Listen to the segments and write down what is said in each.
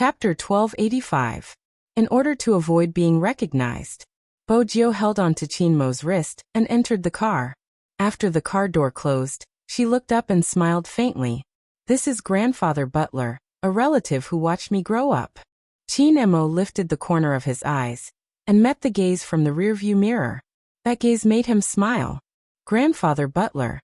Chapter 1285. In order to avoid being recognized, Bojio held on to Chinmo's wrist and entered the car. After the car door closed, she looked up and smiled faintly. This is Grandfather Butler, a relative who watched me grow up. Chinmo lifted the corner of his eyes and met the gaze from the rearview mirror. That gaze made him smile. Grandfather Butler.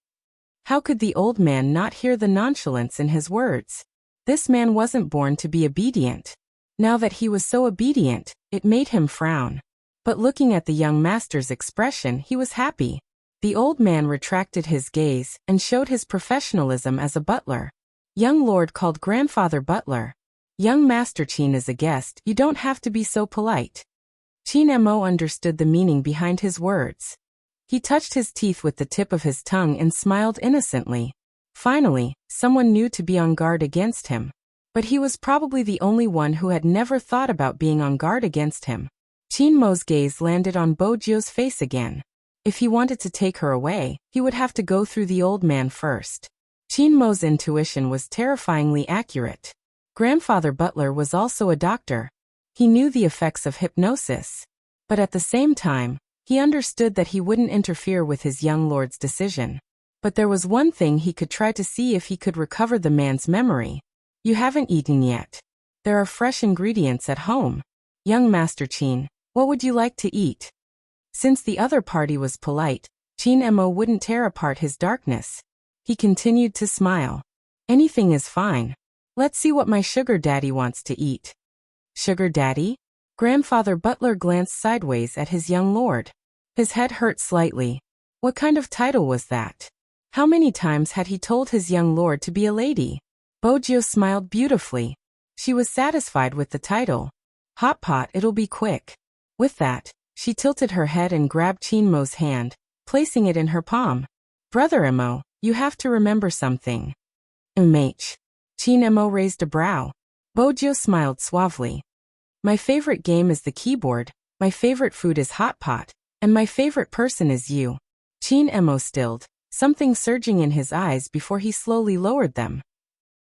How could the old man not hear the nonchalance in his words? This man wasn't born to be obedient. Now that he was so obedient, it made him frown. But looking at the young master's expression, he was happy. The old man retracted his gaze and showed his professionalism as a butler. Young lord called Grandfather Butler. Young Master Chin is a guest, you don't have to be so polite. Chinmo understood the meaning behind his words. He touched his teeth with the tip of his tongue and smiled innocently. Finally, someone new to be on guard against him. But he was probably the only one who had never thought about being on guard against him. Chinmo's gaze landed on Bojio's face again. If he wanted to take her away, he would have to go through the old man first. Chinmo's intuition was terrifyingly accurate. Grandfather Butler was also a doctor. He knew the effects of hypnosis. But at the same time, he understood that he wouldn't interfere with his young lord's decision. But there was one thing he could try to see if he could recover the man's memory. You haven't eaten yet. There are fresh ingredients at home. Young Master Chin, what would you like to eat? Since the other party was polite, Chinmo wouldn't tear apart his darkness. He continued to smile. Anything is fine. Let's see what my sugar daddy wants to eat. Sugar daddy? Grandfather Butler glanced sideways at his young lord. His head hurt slightly. What kind of title was that? How many times had he told his young lord to be a lady? Bojio smiled beautifully. She was satisfied with the title. Hot pot, it'll be quick. With that, she tilted her head and grabbed Chinmo's hand, placing it in her palm. Brother Emo, you have to remember something. Chinmo raised a brow. Bojio smiled suavely. My favorite game is the keyboard, my favorite food is hot pot, and my favorite person is you. Chinmo stilled, something surging in his eyes before he slowly lowered them.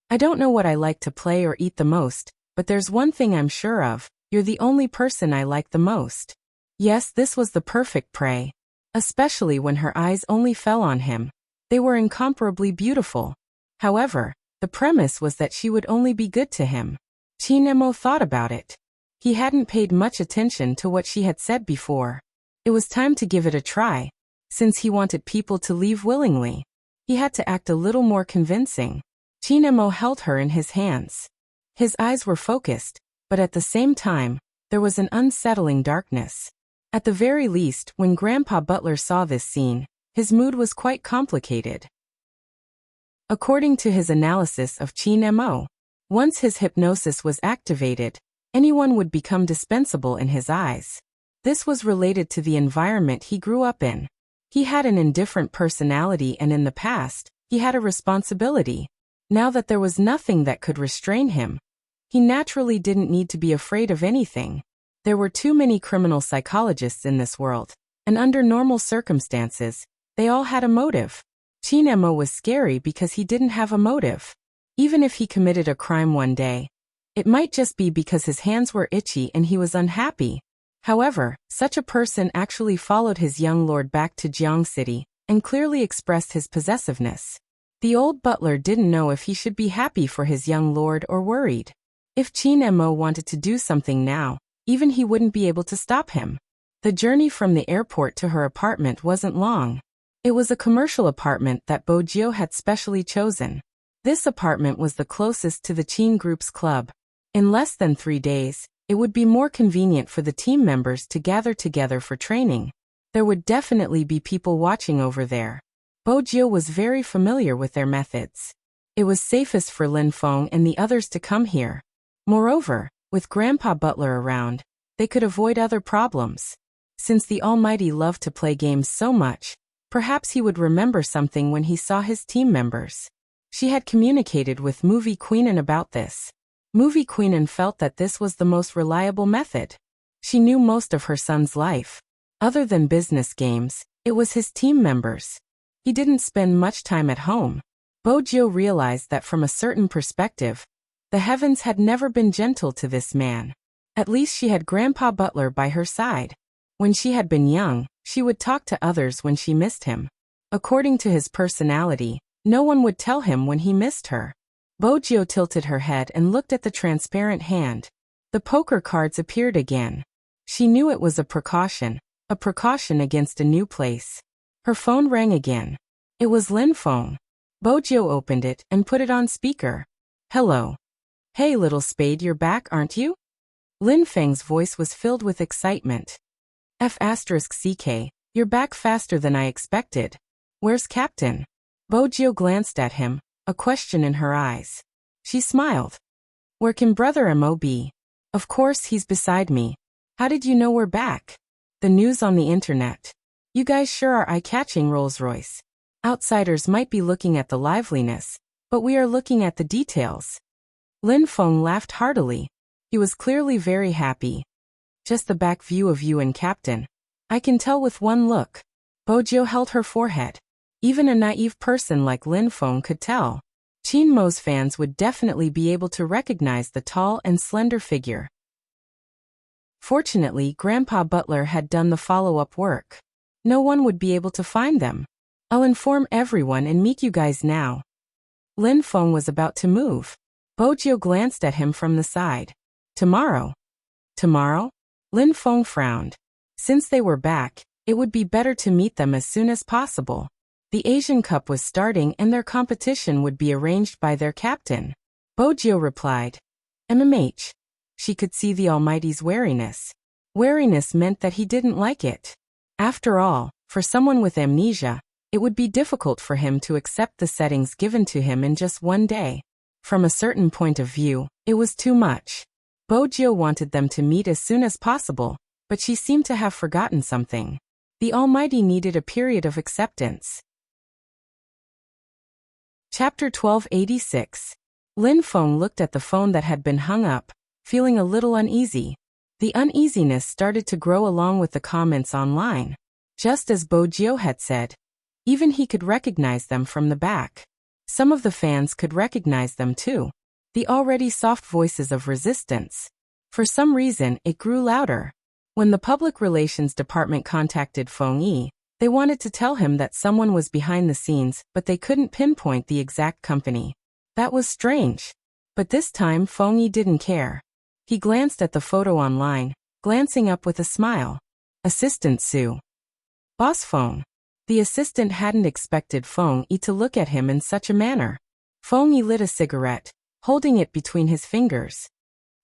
I don't know what I like to play or eat the most, but there's one thing I'm sure of, you're the only person I like the most. Yes, this was the perfect prey. Especially when her eyes only fell on him. They were incomparably beautiful. However, the premise was that she would only be good to him. Chinmo thought about it. He hadn't paid much attention to what she had said before. It was time to give it a try. Since he wanted people to leave willingly, he had to act a little more convincing. Chinmo held her in his hands. His eyes were focused, but at the same time, there was an unsettling darkness. At the very least, when Grandpa Butler saw this scene, his mood was quite complicated. According to his analysis of Chinmo, once his hypnosis was activated, anyone would become dispensable in his eyes. This was related to the environment he grew up in. He had an indifferent personality, and in the past, he had a responsibility. Now that there was nothing that could restrain him, he naturally didn't need to be afraid of anything. There were too many criminal psychologists in this world, and under normal circumstances, they all had a motive. Chinmo was scary because he didn't have a motive. Even if he committed a crime one day, it might just be because his hands were itchy and he was unhappy. However, such a person actually followed his young lord back to Jiang City and clearly expressed his possessiveness. The old butler didn't know if he should be happy for his young lord or worried. If Chinmo wanted to do something now, even he wouldn't be able to stop him. The journey from the airport to her apartment wasn't long. It was a commercial apartment that Bojio had specially chosen. This apartment was the closest to the Chin Group's club. In less than 3 days, it would be more convenient for the team members to gather together for training. There would definitely be people watching over there. Bojio was very familiar with their methods. It was safest for Lin Feng and the others to come here. Moreover, with Grandpa Butler around, they could avoid other problems. Since the Almighty loved to play games so much, perhaps he would remember something when he saw his team members. She had communicated with Movie Queenan about this. Movie Queenan felt that this was the most reliable method. She knew most of her son's life. Other than business games, it was his team members. He didn't spend much time at home. Bojio realized that from a certain perspective, The heavens had never been gentle to this man. At least she had Grandpa Butler by her side. When she had been young, she would talk to others when she missed him. According to his personality, no one would tell him when he missed her. Bojio tilted her head and looked at the transparent hand. The poker cards appeared again. She knew it was a precaution against a new place. Her phone rang again. It was Lin Feng. Bojio opened it and put it on speaker. Hello. Hey little spade, you're back, aren't you? Lin Feng's voice was filled with excitement. F***CK, you're back faster than I expected. Where's Captain? Bojio glanced at him, a question in her eyes. She smiled. Where can Brother Mo be? Of course he's beside me. How did you know we're back? The news on the internet. You guys sure are eye-catching, Rolls-Royce. Outsiders might be looking at the liveliness, but we are looking at the details. Lin Feng laughed heartily. He was clearly very happy. Just the back view of you and Captain. I can tell with one look. Bojio held her forehead. Even a naive person like Lin Feng could tell. Qin Mo's fans would definitely be able to recognize the tall and slender figure. Fortunately, Grandpa Butler had done the follow-up work. No one would be able to find them. I'll inform everyone and meet you guys now. Lin Feng was about to move. Bojio glanced at him from the side. Tomorrow? Tomorrow? Lin Feng frowned. Since they were back, it would be better to meet them as soon as possible. The Asian Cup was starting and their competition would be arranged by their captain. Bojio replied. MMH. She could see the Almighty's wariness. Wariness meant that he didn't like it. After all, for someone with amnesia, it would be difficult for him to accept the settings given to him in just one day. From a certain point of view, it was too much. Bojio wanted them to meet as soon as possible, but she seemed to have forgotten something. The Almighty needed a period of acceptance. Chapter 1286. Lin Feng looked at the phone that had been hung up, feeling a little uneasy. The uneasiness started to grow along with the comments online. Just as Bojio had said, even he could recognize them from the back. Some of the fans could recognize them too. The already soft voices of resistance. For some reason, it grew louder. When the public relations department contacted Feng Yi, they wanted to tell him that someone was behind the scenes, but they couldn't pinpoint the exact company. That was strange. But this time Feng Yi didn't care. He glanced at the photo online, glancing up with a smile. Assistant Su. Boss Feng. The assistant hadn't expected Feng Yi to look at him in such a manner. Feng Yi lit a cigarette, holding it between his fingers.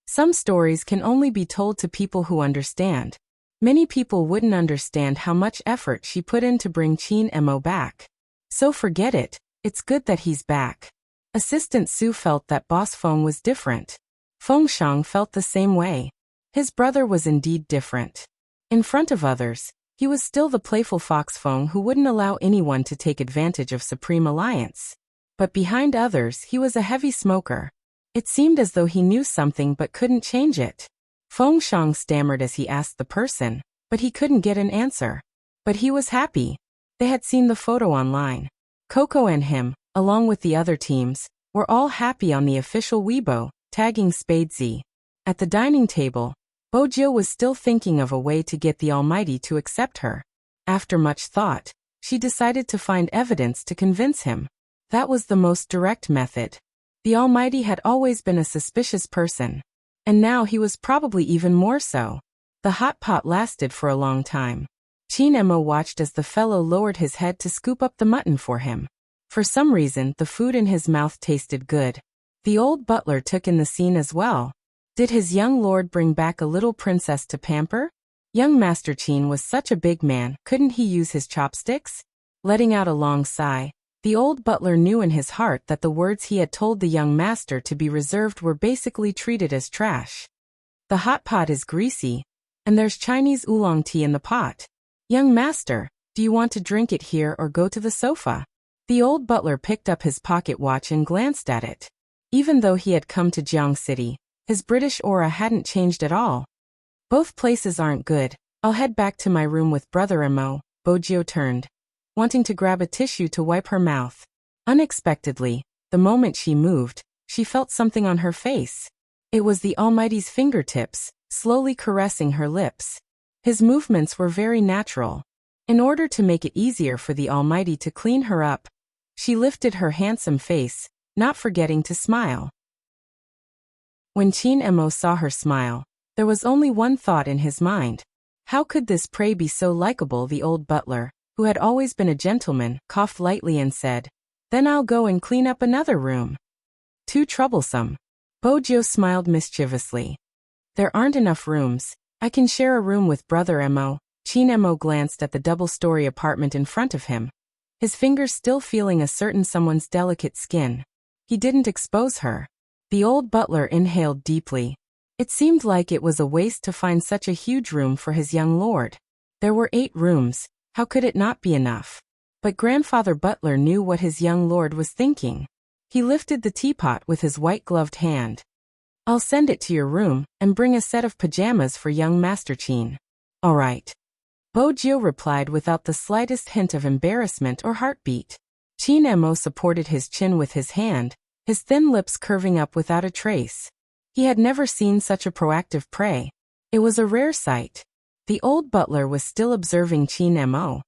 Some stories can only be told to people who understand. Many people wouldn't understand how much effort she put in to bring Qin Mo back. So forget it, it's good that he's back. Assistant Su felt that Boss Feng was different. Feng Shang felt the same way. His brother was indeed different. In front of others, he was still the playful Fox Feng who wouldn't allow anyone to take advantage of Supreme Alliance. But behind others, he was a heavy smoker. It seemed as though he knew something but couldn't change it. Feng Shang stammered as he asked the person, but he couldn't get an answer. But he was happy. They had seen the photo online. Coco and him, along with the other teams, were all happy on the official Weibo, tagging Spadesy. At the dining table, Bojio was still thinking of a way to get the Almighty to accept her. After much thought, she decided to find evidence to convince him. That was the most direct method. The Almighty had always been a suspicious person. And now he was probably even more so. The hot pot lasted for a long time. Qin Mo watched as the fellow lowered his head to scoop up the mutton for him. For some reason, the food in his mouth tasted good. The old butler took in the scene as well. Did his young lord bring back a little princess to pamper? Young Master Qin was such a big man, couldn't he use his chopsticks? Letting out a long sigh, the old butler knew in his heart that the words he had told the young master to be reserved were basically treated as trash. The hot pot is greasy, and there's Chinese oolong tea in the pot. Young master, do you want to drink it here or go to the sofa? The old butler picked up his pocket watch and glanced at it. Even though he had come to Jiang City, his British aura hadn't changed at all. Both places aren't good. I'll head back to my room with Brother Mo. Bojio turned, wanting to grab a tissue to wipe her mouth. Unexpectedly, the moment she moved, she felt something on her face. It was the Almighty's fingertips, slowly caressing her lips. His movements were very natural. In order to make it easier for the Almighty to clean her up, she lifted her handsome face, not forgetting to smile. When Chin Emo saw her smile, there was only one thought in his mind. How could this prey be so likable? The old butler, who had always been a gentleman, coughed lightly and said, "Then I'll go and clean up another room." Too troublesome. Bojo smiled mischievously. "There aren't enough rooms. I can share a room with Brother Emo." Chin Emo glanced at the double-story apartment in front of him, his fingers still feeling a certain someone's delicate skin. He didn't expose her. The old butler inhaled deeply. It seemed like it was a waste to find such a huge room for his young lord. There were 8 rooms, how could it not be enough? But Grandfather Butler knew what his young lord was thinking. He lifted the teapot with his white-gloved hand. "I'll send it to your room, and bring a set of pajamas for young Master Chin." "All right," Bojo replied without the slightest hint of embarrassment or heartbeat. Chin Emo supported his chin with his hand, his thin lips curving up without a trace. He had never seen such a proactive prey. It was a rare sight. The old butler was still observing Chin Emo.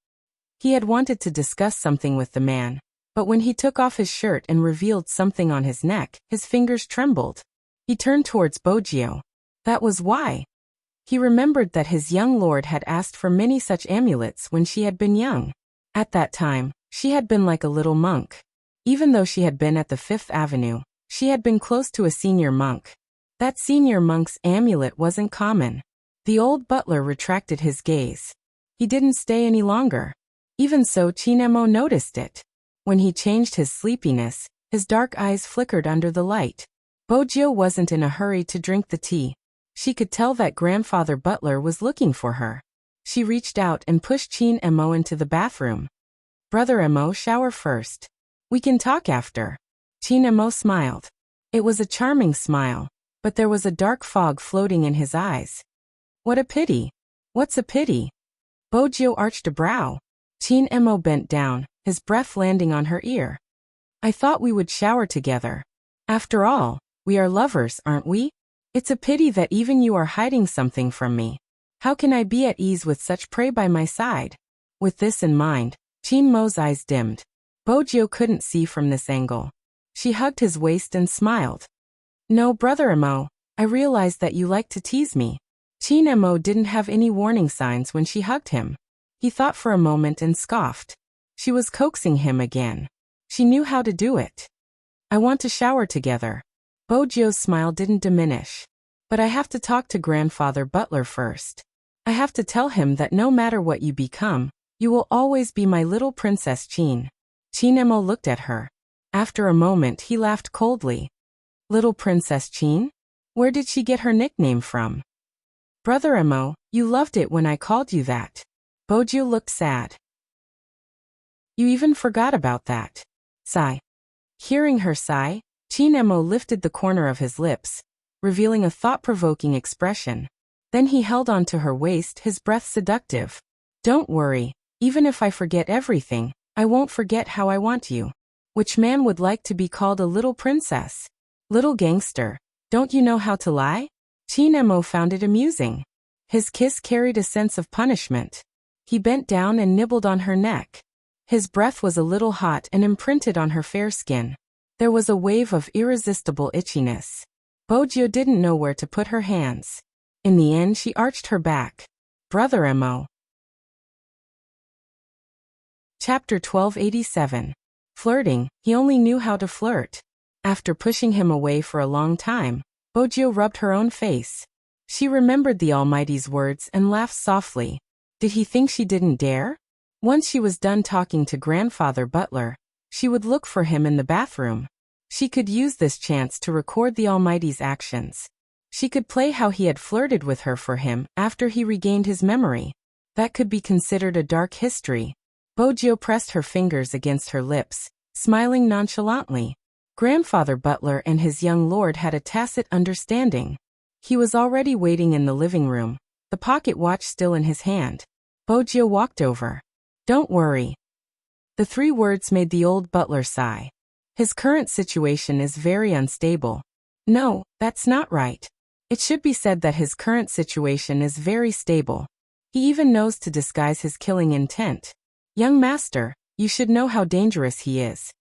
He had wanted to discuss something with the man, but when he took off his shirt and revealed something on his neck, his fingers trembled. He turned towards Bojo. That was why. He remembered that his young lord had asked for many such amulets when she had been young. At that time, she had been like a little monk. Even though she had been at the 5th Avenue, she had been close to a senior monk. That senior monk's amulet wasn't common. The old butler retracted his gaze. He didn't stay any longer. Even so, Chin Emo noticed it. When he changed his sleepiness, his dark eyes flickered under the light. Bojo wasn't in a hurry to drink the tea. She could tell that Grandfather Butler was looking for her. She reached out and pushed Chin Emo into the bathroom. "Brother Emo, shower first. We can talk after." Chin Emo smiled. It was a charming smile, but there was a dark fog floating in his eyes. "What a pity." "What's a pity?" Bojo arched a brow. Chin Emo bent down, his breath landing on her ear. "I thought we would shower together. After all, we are lovers, aren't we? It's a pity that even you are hiding something from me. How can I be at ease with such prey by my side?" With this in mind, Chin Mo's eyes dimmed. Bojo couldn't see from this angle. She hugged his waist and smiled. "No, Brother Emo, I realized that you like to tease me." Chin Emo didn't have any warning signs when she hugged him. He thought for a moment and scoffed. She was coaxing him again. She knew how to do it. "I want to shower together." Bojo's smile didn't diminish. "But I have to talk to Grandfather Butler first. I have to tell him that no matter what you become, you will always be my little Princess Chin." Chin Emo looked at her. After a moment he laughed coldly. "Little Princess Chin? Where did she get her nickname from?" "Brother Emo, you loved it when I called you that." Bojo looked sad. "You even forgot about that." Sigh. Hearing her sigh, Chin Emo lifted the corner of his lips, revealing a thought-provoking expression. Then he held on to her waist, his breath seductive. "Don't worry, even if I forget everything, I won't forget how I want you. Which man would like to be called a little princess? Little gangster, don't you know how to lie?" Chin Emo found it amusing. His kiss carried a sense of punishment. He bent down and nibbled on her neck. His breath was a little hot and imprinted on her fair skin. There was a wave of irresistible itchiness. Bojo didn't know where to put her hands. In the end she arched her back. "Brother Emo." Chapter 1287. Flirting, he only knew how to flirt. After pushing him away for a long time, Bojo rubbed her own face. She remembered the Almighty's words and laughed softly. Did he think she didn't dare? Once she was done talking to Grandfather Butler, she would look for him in the bathroom. She could use this chance to record the Almighty's actions. She could play how he had flirted with her for him after he regained his memory. That could be considered a dark history. Bojo pressed her fingers against her lips, smiling nonchalantly. Grandfather Butler and his young lord had a tacit understanding. He was already waiting in the living room, the pocket watch still in his hand. Bojo walked over. "Don't worry." The 3 words made the old butler sigh. His current situation is very unstable. No, that's not right. It should be said that his current situation is very stable. He even knows to disguise his killing intent. Young master, you should know how dangerous he is.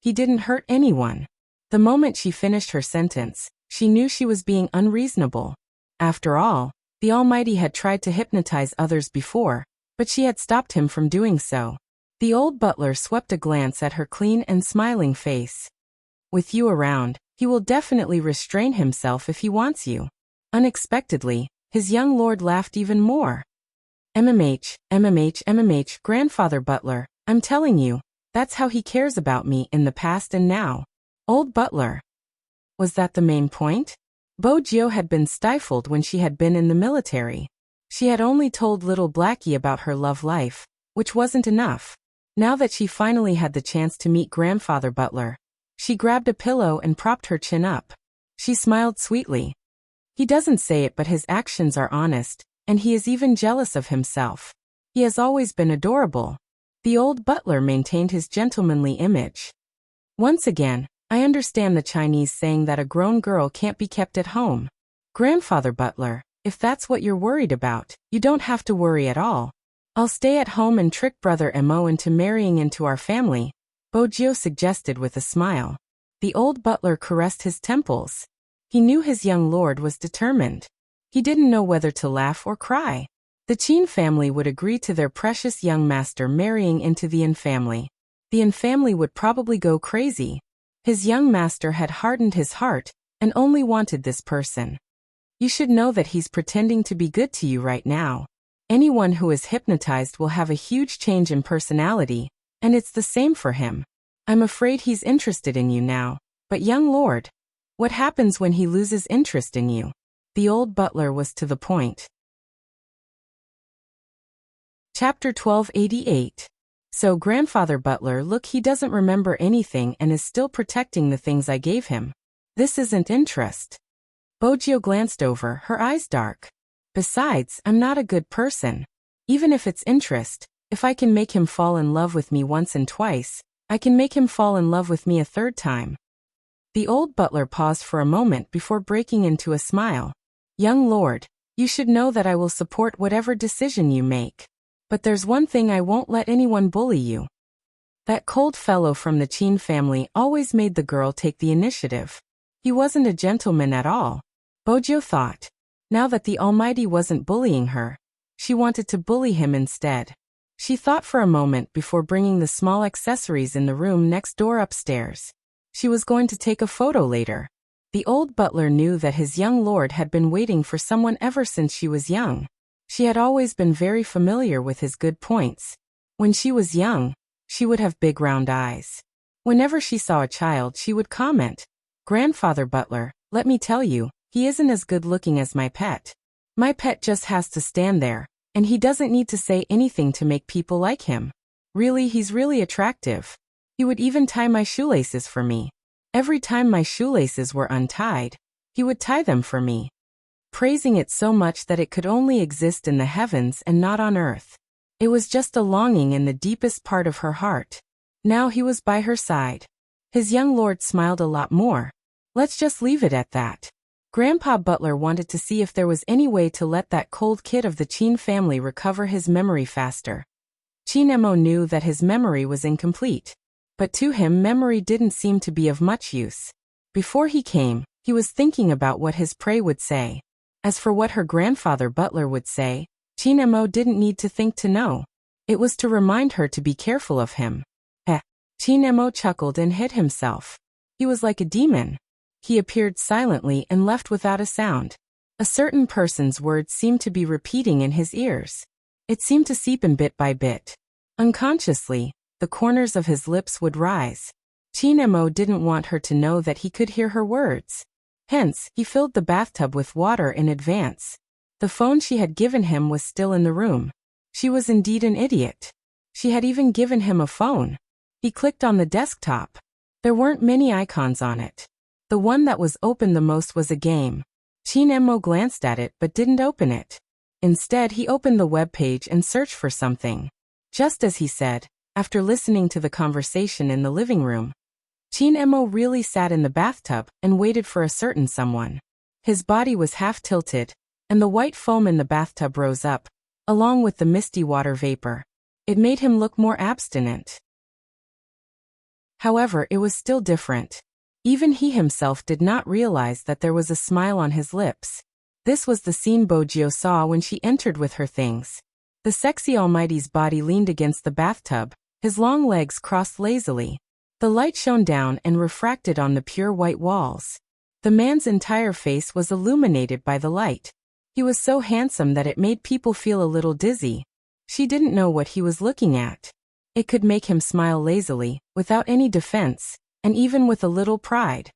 He didn't hurt anyone. The moment she finished her sentence, she knew she was being unreasonable. After all, the Almighty had tried to hypnotize others before, but she had stopped him from doing so. The old butler swept a glance at her clean and smiling face. With you around, he will definitely restrain himself if he wants you. Unexpectedly, his young lord laughed even more. Grandfather Butler, I'm telling you, that's how he cares about me in the past and now. Old butler. Was that the main point? Bo-Gyo had been stifled when she had been in the military. She had only told little Blackie about her love life, which wasn't enough. Now that she finally had the chance to meet Grandfather Butler, she grabbed a pillow and propped her chin up. She smiled sweetly. He doesn't say it, but his actions are honest, and he is even jealous of himself. He has always been adorable. The old butler maintained his gentlemanly image. Once again, I understand the Chinese saying that a grown girl can't be kept at home. Grandfather Butler, if that's what you're worried about, you don't have to worry at all. I'll stay at home and trick Brother Mo into marrying into our family, Bo-Gyo suggested with a smile. The old butler caressed his temples. He knew his young lord was determined. He didn't know whether to laugh or cry. The Qin family would agree to their precious young master marrying into the Yin family. The Yin family would probably go crazy. His young master had hardened his heart and only wanted this person. You should know that he's pretending to be good to you right now. Anyone who is hypnotized will have a huge change in personality, and it's the same for him. I'm afraid he's interested in you now, but young lord, what happens when he loses interest in you? The old butler was to the point. Chapter 1288. So Grandfather Butler, look, he doesn't remember anything and is still protecting the things I gave him. This isn't interest. Bo-Gyo glanced over, her eyes dark. Besides, I'm not a good person. Even if it's interest, if I can make him fall in love with me once and twice, I can make him fall in love with me a third time. The old butler paused for a moment before breaking into a smile. Young lord, you should know that I will support whatever decision you make. But there's one thing, I won't let anyone bully you. That cold fellow from the Qin family always made the girl take the initiative. He wasn't a gentleman at all. Bo-Gyo thought. Now that the Almighty wasn't bullying her, she wanted to bully him instead. She thought for a moment before bringing the small accessories in the room next door upstairs. She was going to take a photo later. The old butler knew that his young lord had been waiting for someone ever since she was young. She had always been very familiar with his good points. When she was young, she would have big round eyes. Whenever she saw a child, she would comment, Grandfather Butler, let me tell you, he isn't as good looking as my pet. My pet just has to stand there, and he doesn't need to say anything to make people like him. Really, he's really attractive. He would even tie my shoelaces for me. Every time my shoelaces were untied, he would tie them for me, praising it so much that it could only exist in the heavens and not on earth. It was just a longing in the deepest part of her heart. Now he was by her side. His young lord smiled a lot more. Let's just leave it at that. Grandpa Butler wanted to see if there was any way to let that cold kid of the Qin family recover his memory faster. Qin Mo knew that his memory was incomplete. But to him, memory didn't seem to be of much use. Before he came, he was thinking about what his prey would say. As for what her grandfather Butler would say, Qin Mo didn't need to think to know. It was to remind her to be careful of him. Qin Mo chuckled and hid himself. He was like a demon. He appeared silently and left without a sound. A certain person's words seemed to be repeating in his ears. It seemed to seep in bit by bit. Unconsciously, the corners of his lips would rise. Qin Mo didn't want her to know that he could hear her words. Hence, he filled the bathtub with water in advance. The phone she had given him was still in the room. She was indeed an idiot. She had even given him a phone. He clicked on the desktop. There weren't many icons on it. The one that was open the most was a game. Qin Mo glanced at it but didn't open it. Instead, he opened the web page and searched for something. Just as he said, after listening to the conversation in the living room. Teen Emo really sat in the bathtub and waited for a certain someone. His body was half tilted, and the white foam in the bathtub rose up, along with the misty water vapor. It made him look more abstinent. However, it was still different. Even he himself did not realize that there was a smile on his lips. This was the scene Bojio saw when she entered with her things. The sexy Almighty's body leaned against the bathtub, his long legs crossed lazily. The light shone down and refracted on the pure white walls. The man's entire face was illuminated by the light. He was so handsome that it made people feel a little dizzy. She didn't know what he was looking at. It could make him smile lazily, without any defense, and even with a little pride.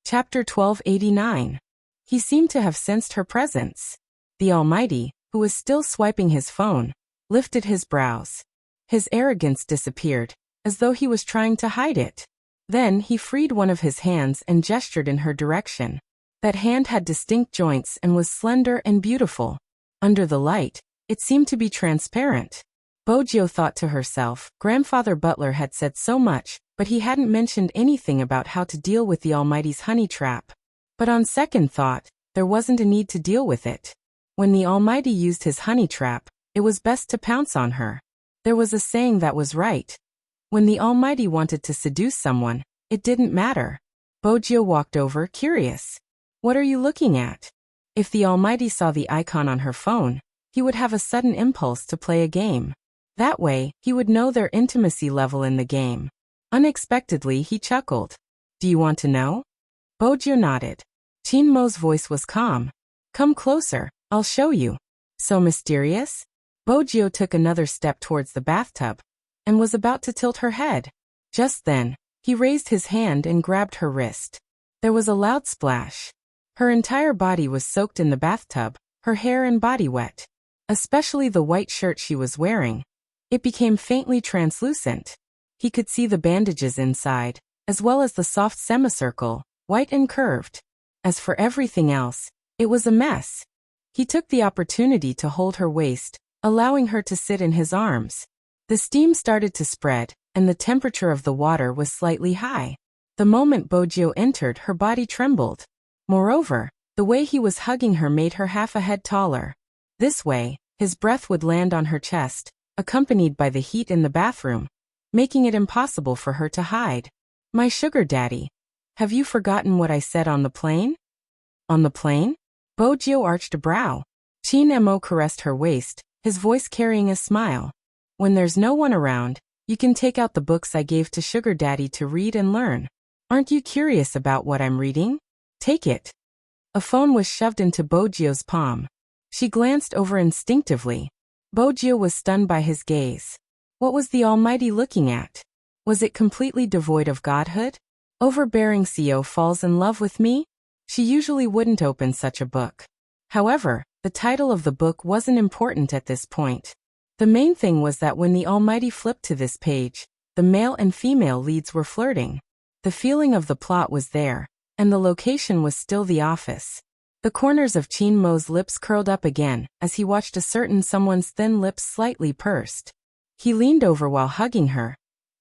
Chapter 1289. He seemed to have sensed her presence. The Almighty, who was still swiping his phone, lifted his brows. His arrogance disappeared, as though he was trying to hide it. Then he freed one of his hands and gestured in her direction. That hand had distinct joints and was slender and beautiful. Under the light, it seemed to be transparent. Bojio thought to herself, Grandfather Butler had said so much, but he hadn't mentioned anything about how to deal with the Almighty's honey trap. But on second thought, there wasn't a need to deal with it. When the Almighty used his honey trap, it was best to pounce on her. There was a saying that was right. When the Almighty wanted to seduce someone, it didn't matter. Bojio walked over, curious. What are you looking at? If the Almighty saw the icon on her phone, he would have a sudden impulse to play a game. That way, he would know their intimacy level in the game. Unexpectedly, he chuckled. Do you want to know? Bojio nodded. Teen Mo's voice was calm. Come closer, I'll show you. So mysterious? Bojio took another step towards the bathtub, and was about to tilt her head. Just then, he raised his hand and grabbed her wrist. There was a loud splash. Her entire body was soaked in the bathtub, her hair and body wet. Especially the white shirt she was wearing. It became faintly translucent. He could see the bandages inside, as well as the soft semicircle, white and curved. As for everything else, it was a mess. He took the opportunity to hold her waist, allowing her to sit in his arms. The steam started to spread, and the temperature of the water was slightly high. The moment Bojio entered, her body trembled. Moreover, the way he was hugging her made her half a head taller. This way, his breath would land on her chest, accompanied by the heat in the bathroom, making it impossible for her to hide. My sugar daddy. Have you forgotten what I said on the plane? On the plane? Bojio arched a brow. Teen Mo caressed her waist, his voice carrying a smile. When there's no one around, you can take out the books I gave to sugar daddy to read and learn. Aren't you curious about what I'm reading? Take it. A phone was shoved into Bojio's palm. She glanced over instinctively. Bojio was stunned by his gaze. What was the Almighty looking at? Was it completely devoid of godhood? Overbearing CEO falls in love with me? She usually wouldn't open such a book. However, the title of the book wasn't important at this point. The main thing was that when the Almighty flipped to this page, the male and female leads were flirting. The feeling of the plot was there, and the location was still the office. The corners of Teen Mo's lips curled up again as he watched a certain someone's thin lips slightly pursed. He leaned over while hugging her,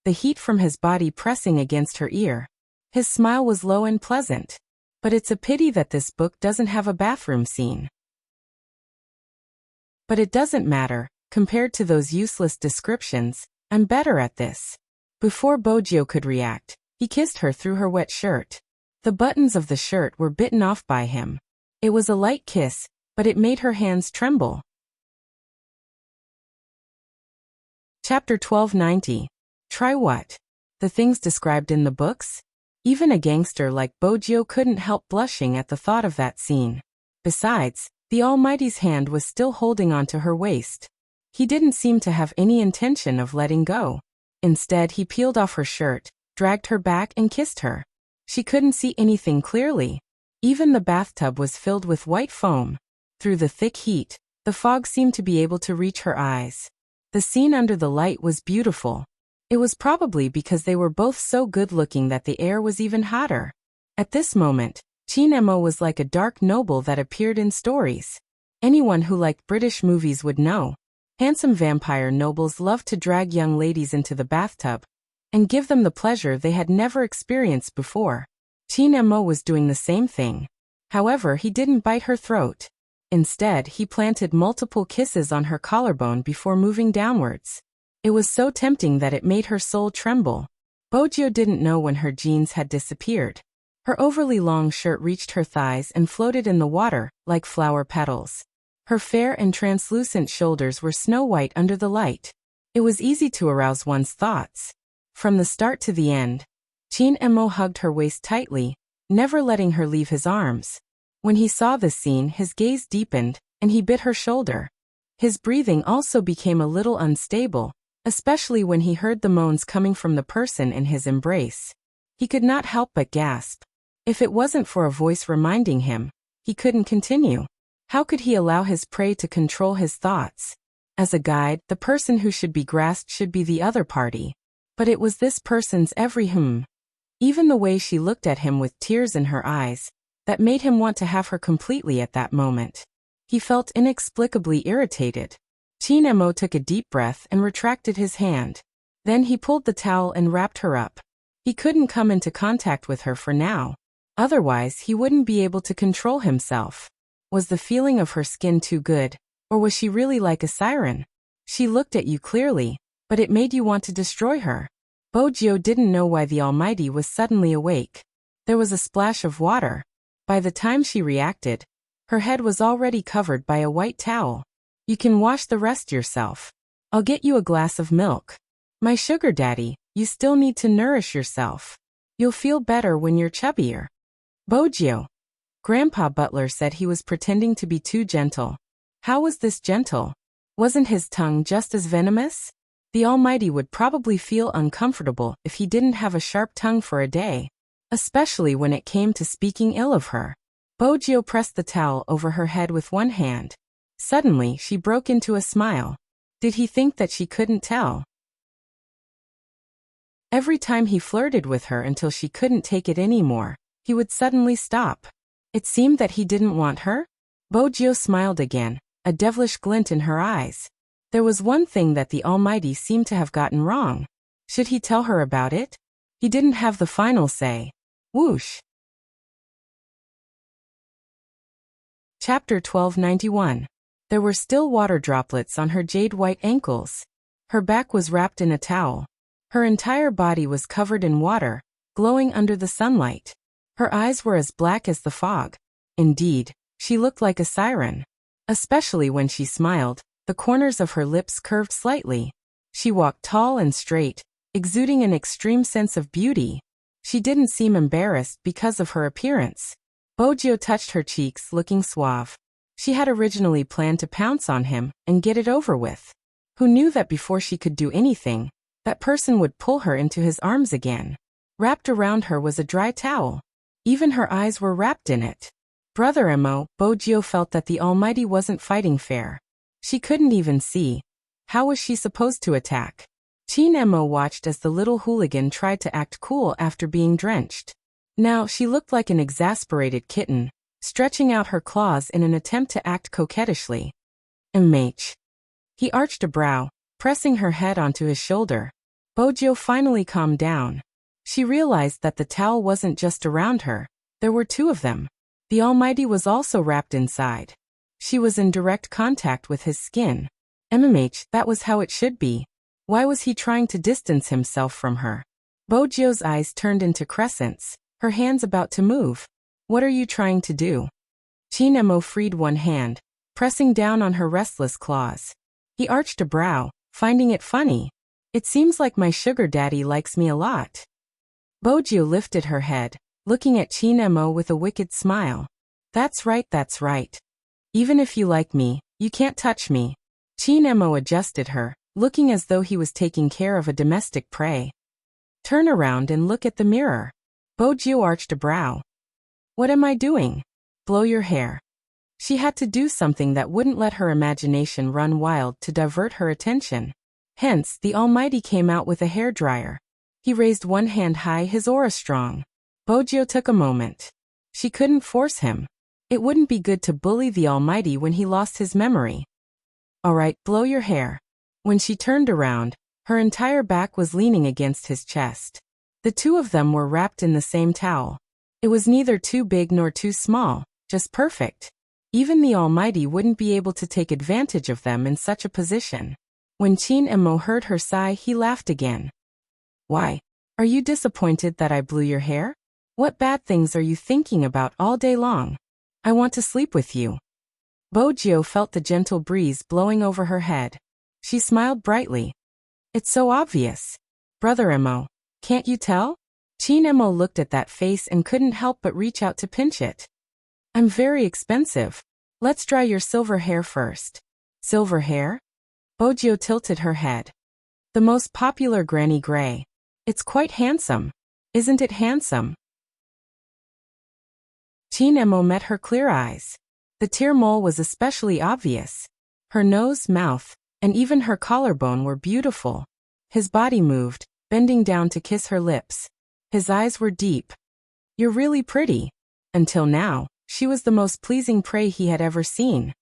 the heat from his body pressing against her ear. His smile was low and pleasant. But it's a pity that this book doesn't have a bathroom scene. But it doesn't matter, compared to those useless descriptions, I'm better at this. Before Bojio could react, he kissed her through her wet shirt. The buttons of the shirt were bitten off by him. It was a light kiss, but it made her hands tremble. Chapter 1290. Try what? The things described in the books? Even a gangster like Bojio couldn't help blushing at the thought of that scene. Besides, the Almighty's hand was still holding onto her waist. He didn't seem to have any intention of letting go. Instead, he peeled off her shirt, dragged her back and kissed her. She couldn't see anything clearly. Even the bathtub was filled with white foam. Through the thick heat, the fog seemed to be able to reach her eyes. The scene under the light was beautiful. It was probably because they were both so good-looking that the air was even hotter. At this moment, Teen Mo was like a dark noble that appeared in stories. Anyone who liked British movies would know. Handsome vampire nobles loved to drag young ladies into the bathtub and give them the pleasure they had never experienced before. Qin Mo was doing the same thing. However, he didn't bite her throat. Instead, he planted multiple kisses on her collarbone before moving downwards. It was so tempting that it made her soul tremble. Bojio didn't know when her jeans had disappeared. Her overly long shirt reached her thighs and floated in the water, like flower petals. Her fair and translucent shoulders were snow-white under the light. It was easy to arouse one's thoughts. From the start to the end, Qin Mo hugged her waist tightly, never letting her leave his arms. When he saw the scene, his gaze deepened, and he bit her shoulder. His breathing also became a little unstable, especially when he heard the moans coming from the person in his embrace. He could not help but gasp. If it wasn't for a voice reminding him, he couldn't continue. How could he allow his prey to control his thoughts? As a guide, the person who should be grasped should be the other party. But it was this person's every even the way she looked at him with tears in her eyes, that made him want to have her completely at that moment. He felt inexplicably irritated. Qin Mo took a deep breath and retracted his hand. Then he pulled the towel and wrapped her up. He couldn't come into contact with her for now. Otherwise, he wouldn't be able to control himself. Was the feeling of her skin too good, or was she really like a siren? She looked at you clearly, but it made you want to destroy her. Bojio didn't know why the Almighty was suddenly awake. There was a splash of water. By the time she reacted, her head was already covered by a white towel. You can wash the rest yourself. I'll get you a glass of milk. My sugar daddy, you still need to nourish yourself. You'll feel better when you're chubbier. Bojio. Grandpa Butler said he was pretending to be too gentle. How was this gentle? Wasn't his tongue just as venomous? The Almighty would probably feel uncomfortable if he didn't have a sharp tongue for a day, especially when it came to speaking ill of her. Bojio pressed the towel over her head with one hand. Suddenly, she broke into a smile. Did he think that she couldn't tell? Every time he flirted with her until she couldn't take it anymore, he would suddenly stop. It seemed that he didn't want her. Bojio smiled again, a devilish glint in her eyes. There was one thing that the Almighty seemed to have gotten wrong. Should he tell her about it? He didn't have the final say. Whoosh. Chapter 1291. There were still water droplets on her jade-white ankles. Her back was wrapped in a towel. Her entire body was covered in water, glowing under the sunlight. Her eyes were as black as the fog. Indeed, she looked like a siren. Especially when she smiled, the corners of her lips curved slightly. She walked tall and straight, exuding an extreme sense of beauty. She didn't seem embarrassed because of her appearance. Bojio touched her cheeks, looking suave. She had originally planned to pounce on him and get it over with. Who knew that before she could do anything, that person would pull her into his arms again? Wrapped around her was a dry towel. Even her eyes were wrapped in it. Brother Mo, Bojio felt that the Almighty wasn't fighting fair. She couldn't even see. How was she supposed to attack? Qin Mo watched as the little hooligan tried to act cool after being drenched. Now she looked like an exasperated kitten, stretching out her claws in an attempt to act coquettishly. MH. He arched a brow, pressing her head onto his shoulder. Bojio finally calmed down. She realized that the towel wasn't just around her. There were two of them. The Almighty was also wrapped inside. She was in direct contact with his skin. MMH, that was how it should be. Why was he trying to distance himself from her? Bojio's eyes turned into crescents, her hands about to move. What are you trying to do? Qin Mo freed one hand, pressing down on her restless claws. He arched a brow, finding it funny. It seems like my sugar daddy likes me a lot. Bojio lifted her head, looking at Qin Mo with a wicked smile. That's right, that's right. Even if you like me, you can't touch me. Qin Mo adjusted her, looking as though he was taking care of a domestic prey. Turn around and look at the mirror. Bojio arched a brow. What am I doing? Blow your hair. She had to do something that wouldn't let her imagination run wild to divert her attention. Hence, the Almighty came out with a hairdryer. He raised one hand high, his aura strong. Bojio took a moment. She couldn't force him. It wouldn't be good to bully the Almighty when he lost his memory. All right, blow your hair. When she turned around, her entire back was leaning against his chest. The two of them were wrapped in the same towel. It was neither too big nor too small, just perfect. Even the Almighty wouldn't be able to take advantage of them in such a position. When Chin Emo heard her sigh, he laughed again. Why? Are you disappointed that I blew your hair? What bad things are you thinking about all day long? I want to sleep with you. Bojio felt the gentle breeze blowing over her head. She smiled brightly. It's so obvious. Brother Emo, can't you tell? Chin Emo looked at that face and couldn't help but reach out to pinch it. I'm very expensive. Let's dry your silver hair first. Silver hair? Bojio tilted her head. The most popular granny gray. It's quite handsome. Isn't it handsome? Chin Emo met her clear eyes. The tear mole was especially obvious. Her nose, mouth, and even her collarbone were beautiful. His body moved, bending down to kiss her lips. His eyes were deep. You're really pretty. Until now, she was the most pleasing prey he had ever seen.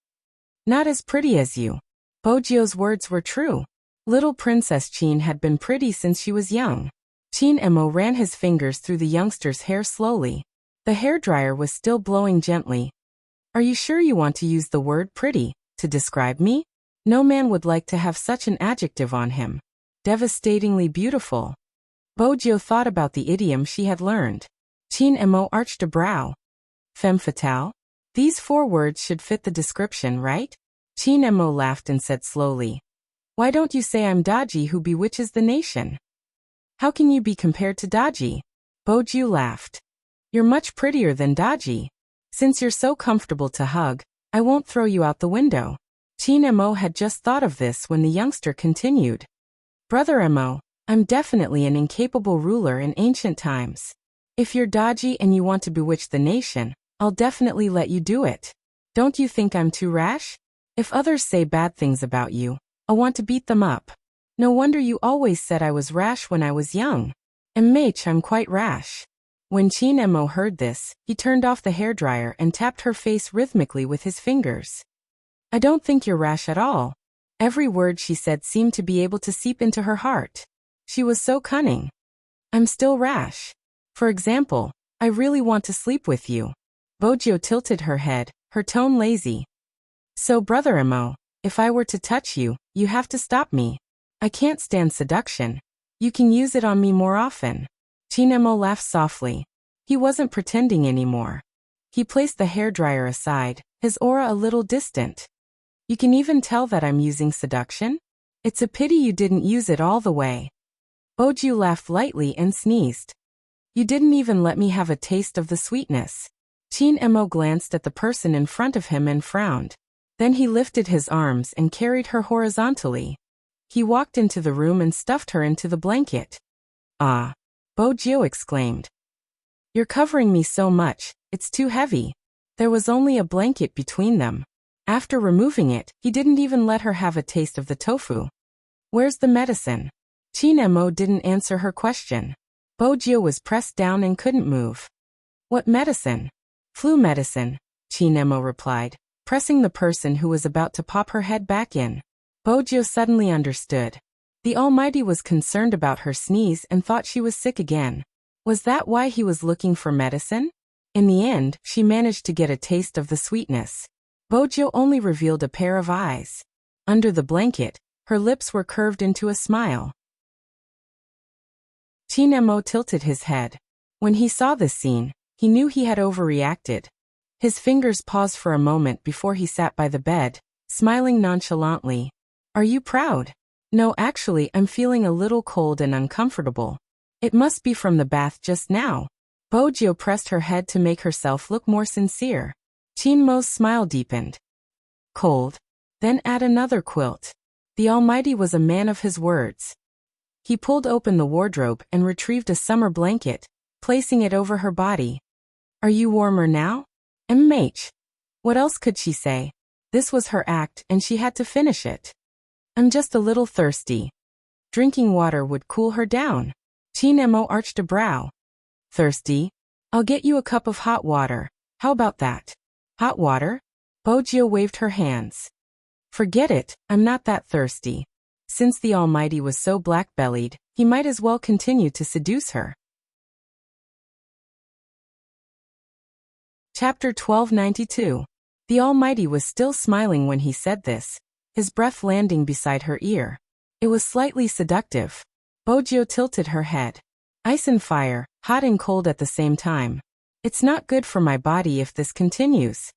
Not as pretty as you. Bojio's words were true. Little Princess Chin had been pretty since she was young. Chin Emo ran his fingers through the youngster's hair slowly. The hairdryer was still blowing gently. Are you sure you want to use the word pretty to describe me? No man would like to have such an adjective on him. Devastatingly beautiful. Bojio thought about the idiom she had learned. Chin Emo arched a brow. Femme fatale? These 4 words should fit the description, right? Chin Emo laughed and said slowly. Why don't you say I'm Daji who bewitches the nation? How can you be compared to Daji? Bojio laughed. You're much prettier than Daji. Since you're so comfortable to hug, I won't throw you out the window. Chin Emo had just thought of this when the youngster continued. Brother Emo, I'm definitely an incapable ruler in ancient times. If you're Daji and you want to bewitch the nation, I'll definitely let you do it. Don't you think I'm too rash? If others say bad things about you, I'll want to beat them up. No wonder you always said I was rash when I was young. And mate, I'm quite rash. When Chin Emo heard this, he turned off the hairdryer and tapped her face rhythmically with his fingers. I don't think you're rash at all. Every word she said seemed to be able to seep into her heart. She was so cunning. I'm still rash. For example, I really want to sleep with you. Bojio tilted her head, her tone lazy. So Brother Emo, if I were to touch you, you have to stop me. I can't stand seduction. You can use it on me more often. Chin Emo laughed softly. He wasn't pretending anymore. He placed the hairdryer aside, his aura a little distant. You can even tell that I'm using seduction? It's a pity you didn't use it all the way. Bojio laughed lightly and sneezed. You didn't even let me have a taste of the sweetness. Chin Emo glanced at the person in front of him and frowned. Then he lifted his arms and carried her horizontally. He walked into the room and stuffed her into the blanket. Ah! Bojio exclaimed. You're covering me so much, it's too heavy. There was only a blanket between them. After removing it, he didn't even let her have a taste of the tofu. Where's the medicine? Chin Emo didn't answer her question. Bojio was pressed down and couldn't move. What medicine? Flu medicine, Chin Emo replied, pressing the person who was about to pop her head back in. Bojio suddenly understood. The Almighty was concerned about her sneeze and thought she was sick again. Was that why he was looking for medicine? In the end, she managed to get a taste of the sweetness. Bojio only revealed a pair of eyes. Under the blanket, her lips were curved into a smile. Chin Emo tilted his head. When he saw this scene, he knew he had overreacted. His fingers paused for a moment before he sat by the bed, smiling nonchalantly. Are you proud? No, actually, I'm feeling a little cold and uncomfortable. It must be from the bath just now. Bojio pressed her head to make herself look more sincere. Chin Emo's smile deepened. Cold? Then add another quilt. The Almighty was a man of his words. He pulled open the wardrobe and retrieved a summer blanket, placing it over her body. Are you warmer now? MH. What else could she say? This was her act and she had to finish it. I'm just a little thirsty. Drinking water would cool her down. Chin Emo arched a brow. Thirsty? I'll get you a cup of hot water. How about that? Hot water? Bojio waved her hands. Forget it, I'm not that thirsty. Since the Almighty was so black-bellied, he might as well continue to seduce her. Chapter 1292. The Almighty was still smiling when he said this, his breath landing beside her ear. It was slightly seductive. Bojo tilted her head. Ice and fire, hot and cold at the same time. It's not good for my body if this continues.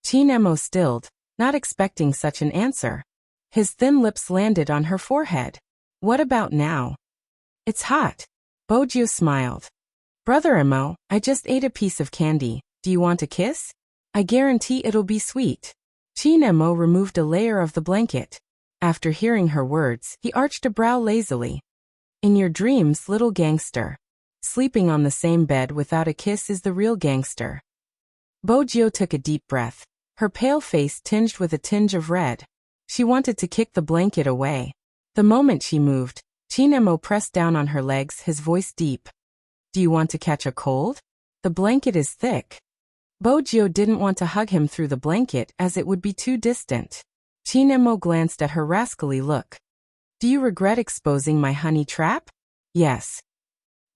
Chinemo stilled, not expecting such an answer. His thin lips landed on her forehead. What about now? It's hot. Bojo smiled. Brother Emo, I just ate a piece of candy. Do you want a kiss? I guarantee it'll be sweet. Chinemo removed a layer of the blanket. After hearing her words, he arched a brow lazily. In your dreams, little gangster. Sleeping on the same bed without a kiss is the real gangster. Bojo took a deep breath, her pale face tinged with a tinge of red. She wanted to kick the blanket away. The moment she moved, Chinemo pressed down on her legs, his voice deep. Do you want to catch a cold? The blanket is thick. Bojo didn't want to hug him through the blanket as it would be too distant. Chinemo glanced at her rascally look. Do you regret exposing my honey trap? Yes.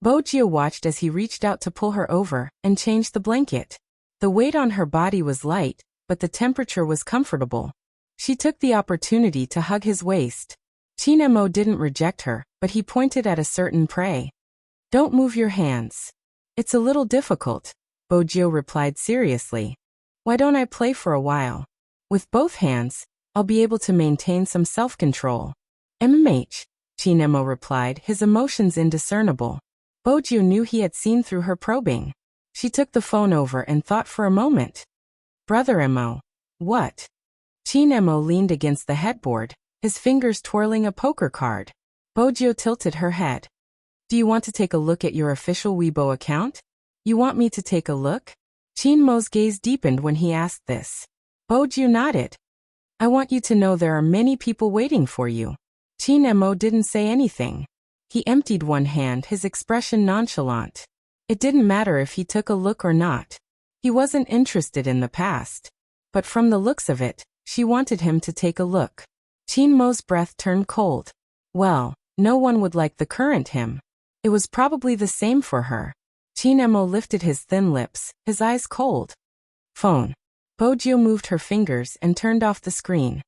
Bojo watched as he reached out to pull her over and change the blanket. The weight on her body was light, but the temperature was comfortable. She took the opportunity to hug his waist. Chinemo didn't reject her, but he pointed at a certain prey. Don't move your hands. It's a little difficult, Bojo replied seriously. Why don't I play for a while? With both hands, I'll be able to maintain some self-control. Chinemo replied, his emotions indiscernible. Bojo knew he had seen through her probing. She took the phone over and thought for a moment. Brother Emo. What? Chinemo leaned against the headboard, his fingers twirling a poker card. Bojo tilted her head. Do you want to take a look at your official Weibo account? You want me to take a look? Chinmo's gaze deepened when he asked this. Bojo nodded. I want you to know there are many people waiting for you. Chinemo didn't say anything. He emptied one hand, his expression nonchalant. It didn't matter if he took a look or not. He wasn't interested in the past. But from the looks of it, she wanted him to take a look. Chinmo's breath turned cold. Well, no one would like the current him. It was probably the same for her. Chinemo lifted his thin lips, his eyes cold. Phone. Bojo moved her fingers and turned off the screen.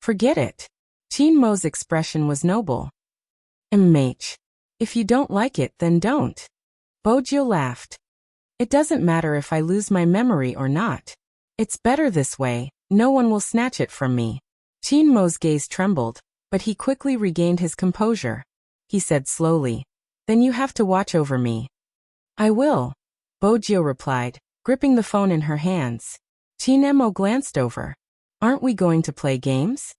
Forget it. Chinmo's expression was noble. If you don't like it, then don't. Bojo laughed. It doesn't matter if I lose my memory or not. It's better this way, no one will snatch it from me. Chinmo's gaze trembled, but he quickly regained his composure. He said slowly, Then you have to watch over me. I will, Bojo replied, gripping the phone in her hands. Chinemo glanced over. Aren't we going to play games?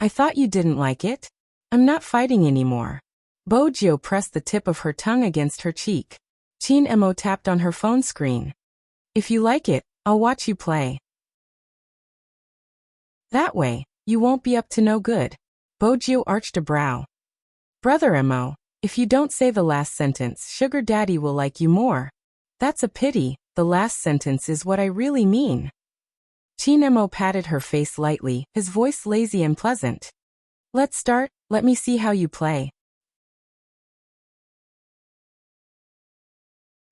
I thought you didn't like it. I'm not fighting anymore. Bojo pressed the tip of her tongue against her cheek. Chinemo tapped on her phone screen. If you like it, I'll watch you play. That way, you won't be up to no good. Bojo arched a brow. Brother Emo, if you don't say the last sentence, Sugar Daddy will like you more. That's a pity, the last sentence is what I really mean. Chinemo patted her face lightly, his voice lazy and pleasant. Let's start, let me see how you play.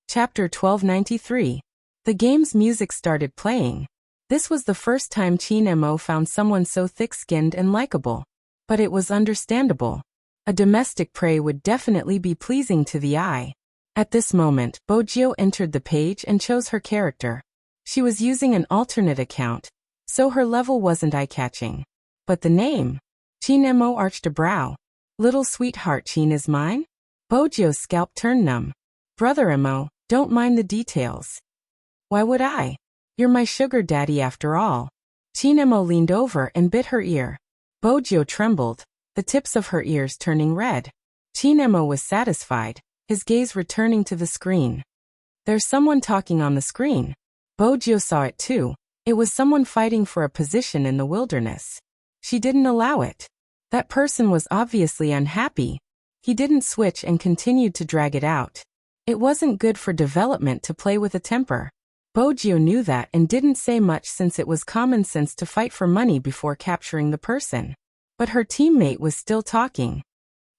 Chapter 1293. The game's music started playing. This was the first time Chinemo found someone so thick-skinned and likable. But it was understandable. A domestic prey would definitely be pleasing to the eye. At this moment, Bojo entered the page and chose her character. She was using an alternate account, so her level wasn't eye-catching. But the name? Chinemo arched a brow. Little sweetheart Chin is mine? Bojo's scalp turned numb. Brother Emo, don't mind the details. Why would I? You're my sugar daddy after all. Chinemo leaned over and bit her ear. Bojo trembled, the tips of her ears turning red. Chinemo was satisfied, his gaze returning to the screen. There's someone talking on the screen. Bojo saw it too. It was someone fighting for a position in the wilderness. She didn't allow it. That person was obviously unhappy. He didn't switch and continued to drag it out. It wasn't good for development to play with a temper. Bojio knew that and didn't say much since it was common sense to fight for money before capturing the person. But her teammate was still talking.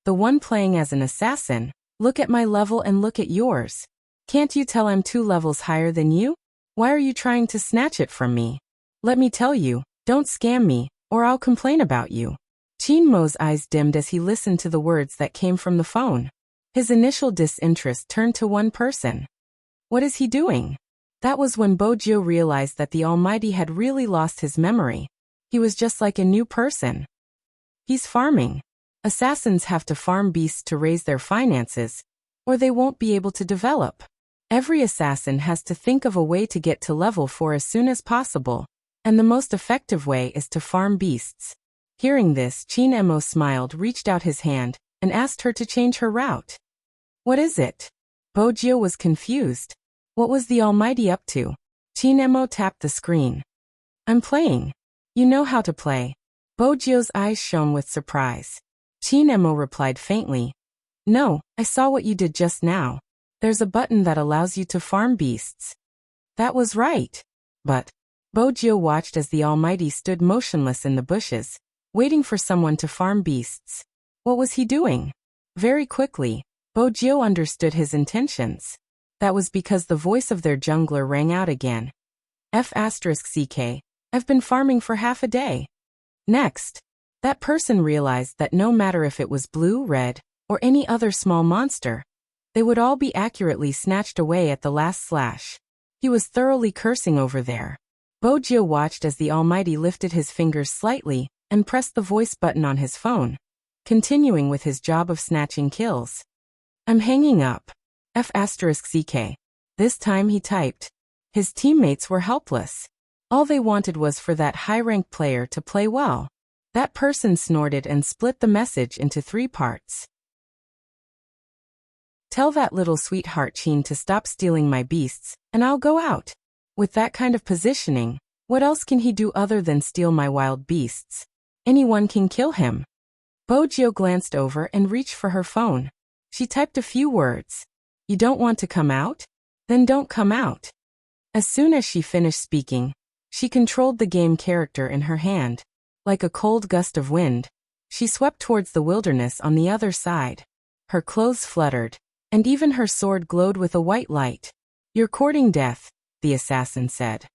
The one playing as an assassin, look at my level and look at yours. Can't you tell I'm 2 levels higher than you? Why are you trying to snatch it from me? Let me tell you, don't scam me, or I'll complain about you. Qin Mo's eyes dimmed as he listened to the words that came from the phone. His initial disinterest turned to one person. What is he doing? That was when Bojio realized that the Almighty had really lost his memory. He was just like a new person. He's farming. Assassins have to farm beasts to raise their finances, or they won't be able to develop. Every assassin has to think of a way to get to level 4 as soon as possible, and the most effective way is to farm beasts. Hearing this, Qin Mo smiled, reached out his hand, and asked her to change her route. What is it? Bojio was confused. What was the Almighty up to? Qin Mo tapped the screen. I'm playing. You know how to play. Bojio's eyes shone with surprise. Qin Mo replied faintly. No, I saw what you did just now. There's a button that allows you to farm beasts. That was right. But Bojio watched as the Almighty stood motionless in the bushes, waiting for someone to farm beasts. What was he doing? Very quickly, Bojio understood his intentions. That was because the voice of their jungler rang out again. F***ck, I've been farming for half a day. Next, that person realized that no matter if it was blue, red, or any other small monster, they would all be accurately snatched away at the last slash. He was thoroughly cursing over there. Bojio watched as the Almighty lifted his fingers slightly and pressed the voice button on his phone, continuing with his job of snatching kills. I'm hanging up. F***ck. This time he typed. His teammates were helpless. All they wanted was for that high-ranked player to play well. That person snorted and split the message into 3 parts. Tell that little sweetheart Qin to stop stealing my beasts, and I'll go out. With that kind of positioning, what else can he do other than steal my wild beasts? Anyone can kill him. Bojio glanced over and reached for her phone. She typed a few words. You don't want to come out? Then don't come out. As soon as she finished speaking, she controlled the game character in her hand. Like a cold gust of wind, she swept towards the wilderness on the other side. Her clothes fluttered, and even her sword glowed with a white light. You're courting death, the assassin said.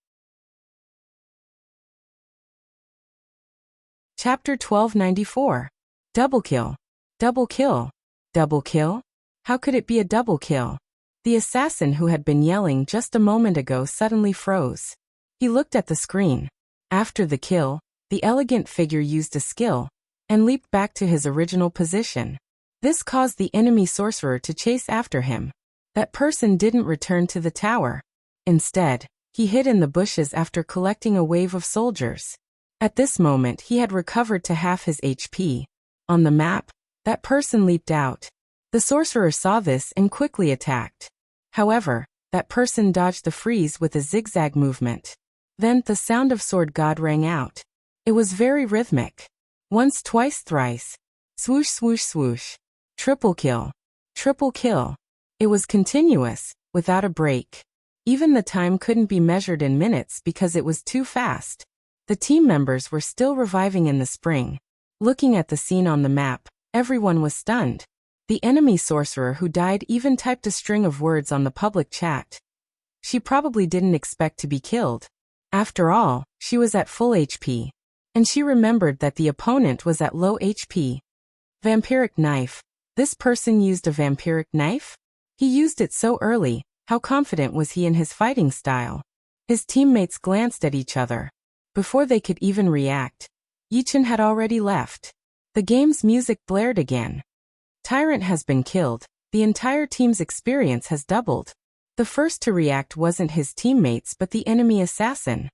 Chapter 1294. Double kill. Double kill. Double kill? How could it be a double kill? The assassin who had been yelling just a moment ago suddenly froze. He looked at the screen. After the kill, the elegant figure used a skill and leaped back to his original position. This caused the enemy sorcerer to chase after him. That person didn't return to the tower. Instead, he hid in the bushes after collecting a wave of soldiers. At this moment he had recovered to half his HP. On the map, that person leaped out. The sorcerer saw this and quickly attacked. However, that person dodged the freeze with a zigzag movement. Then the sound of Sword God rang out. It was very rhythmic. Once, twice, thrice. Swoosh, swoosh, swoosh. Triple kill. Triple kill. It was continuous, without a break. Even the time couldn't be measured in minutes because it was too fast. The team members were still reviving in the spring. Looking at the scene on the map, everyone was stunned. The enemy sorcerer who died even typed a string of words on the public chat. She probably didn't expect to be killed. After all, she was at full HP. And she remembered that the opponent was at low HP. Vampiric knife. This person used a vampiric knife? He used it so early. How confident was he in his fighting style? His teammates glanced at each other. Before they could even react, Yichen had already left. The game's music blared again. Tyrant has been killed. The entire team's experience has doubled. The first to react wasn't his teammates but the enemy assassin.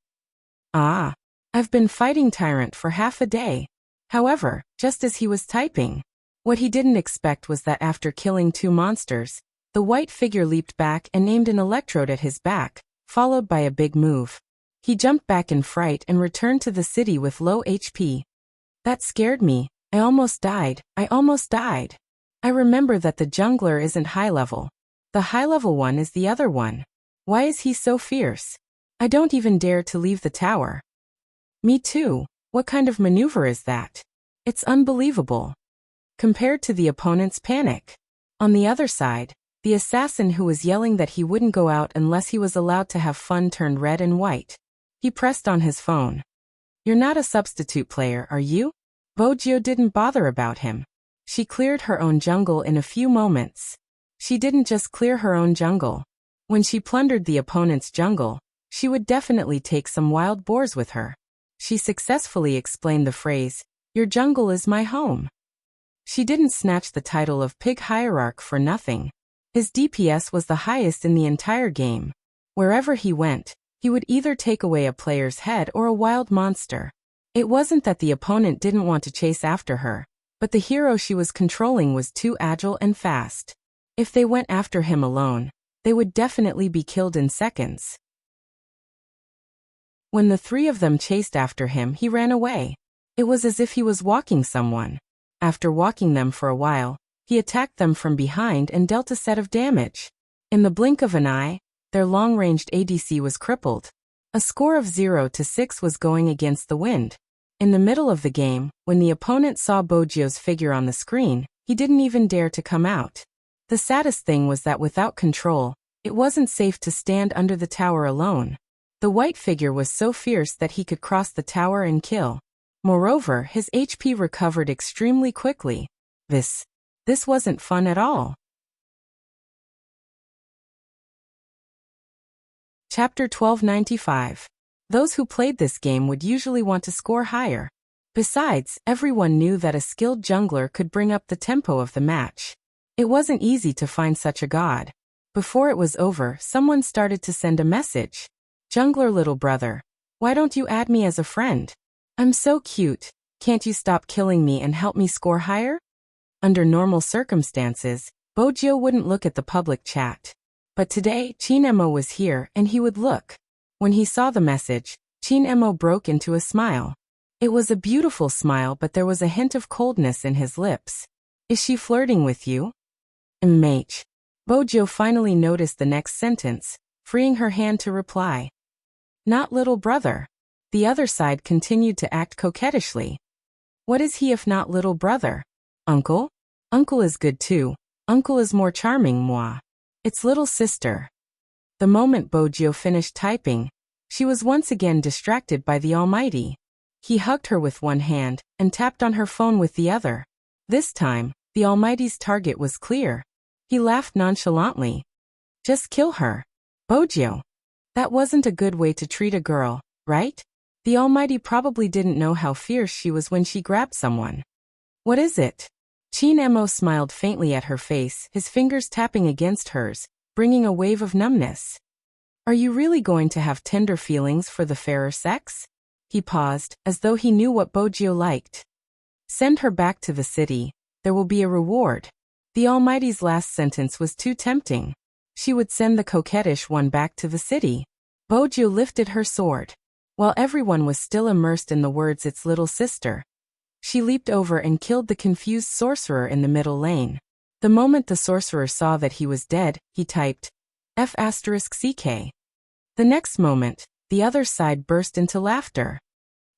Ah. I've been fighting Tyrant for half a day. However, just as he was typing, what he didn't expect was that after killing 2 monsters, the white figure leaped back and aimed an electrode at his back, followed by a big move. He jumped back in fright and returned to the city with low HP. That scared me. I almost died. I almost died. I remember that the jungler isn't high level. The high level one is the other one. Why is he so fierce? I don't even dare to leave the tower. Me too. What kind of maneuver is that? It's unbelievable. Compared to the opponent's panic. On the other side, the assassin who was yelling that he wouldn't go out unless he was allowed to have fun turned red and white. He pressed on his phone. You're not a substitute player, are you? Bojio didn't bother about him. She cleared her own jungle in a few moments. She didn't just clear her own jungle. When she plundered the opponent's jungle, she would definitely take some wild boars with her. She successfully explained the phrase, "Your jungle is my home." She didn't snatch the title of Pig Hierarch for nothing. His DPS was the highest in the entire game. Wherever he went, he would either take away a player's head or a wild monster. It wasn't that the opponent didn't want to chase after her, but the hero she was controlling was too agile and fast. If they went after him alone, they would definitely be killed in seconds. When the three of them chased after him, he ran away. It was as if he was walking someone. After walking them for a while, he attacked them from behind and dealt a set of damage. In the blink of an eye, their long-ranged ADC was crippled. A score of 0-6 was going against the wind. In the middle of the game, when the opponent saw Bojio's figure on the screen, he didn't even dare to come out. The saddest thing was that without control, it wasn't safe to stand under the tower alone. The white figure was so fierce that he could cross the tower and kill. Moreover, his HP recovered extremely quickly. This wasn't fun at all. Chapter 1295. Those who played this game would usually want to score higher. Besides, everyone knew that a skilled jungler could bring up the tempo of the match. It wasn't easy to find such a god. Before it was over, someone started to send a message. Jungler little brother, why don't you add me as a friend? I'm so cute. Can't you stop killing me and help me score higher? Under normal circumstances, Bojio wouldn't look at the public chat. But today, Chinemo was here and he would look. When he saw the message, Chinemo broke into a smile. It was a beautiful smile, but there was a hint of coldness in his lips. Is she flirting with you? Mate. Bojio finally noticed the next sentence, freeing her hand to reply. Not little brother. The other side continued to act coquettishly. What is he if not little brother? Uncle? Uncle is good too. Uncle is more charming, moi. It's little sister. The moment Bojio finished typing, she was once again distracted by the Almighty. He hugged her with one hand and tapped on her phone with the other. This time, the Almighty's target was clear. He laughed nonchalantly. Just kill her. Bojio. That wasn't a good way to treat a girl, right? The Almighty probably didn't know how fierce she was when she grabbed someone. What is it? Chinemo smiled faintly at her face, his fingers tapping against hers, bringing a wave of numbness. Are you really going to have tender feelings for the fairer sex? He paused, as though he knew what Bojio liked. Send her back to the city. There will be a reward. The Almighty's last sentence was too tempting. She would send the coquettish one back to the city. Bojio lifted her sword. While everyone was still immersed in the words "its little sister," she leaped over and killed the confused sorcerer in the middle lane. The moment the sorcerer saw that he was dead, he typed, F***CK. The next moment, the other side burst into laughter.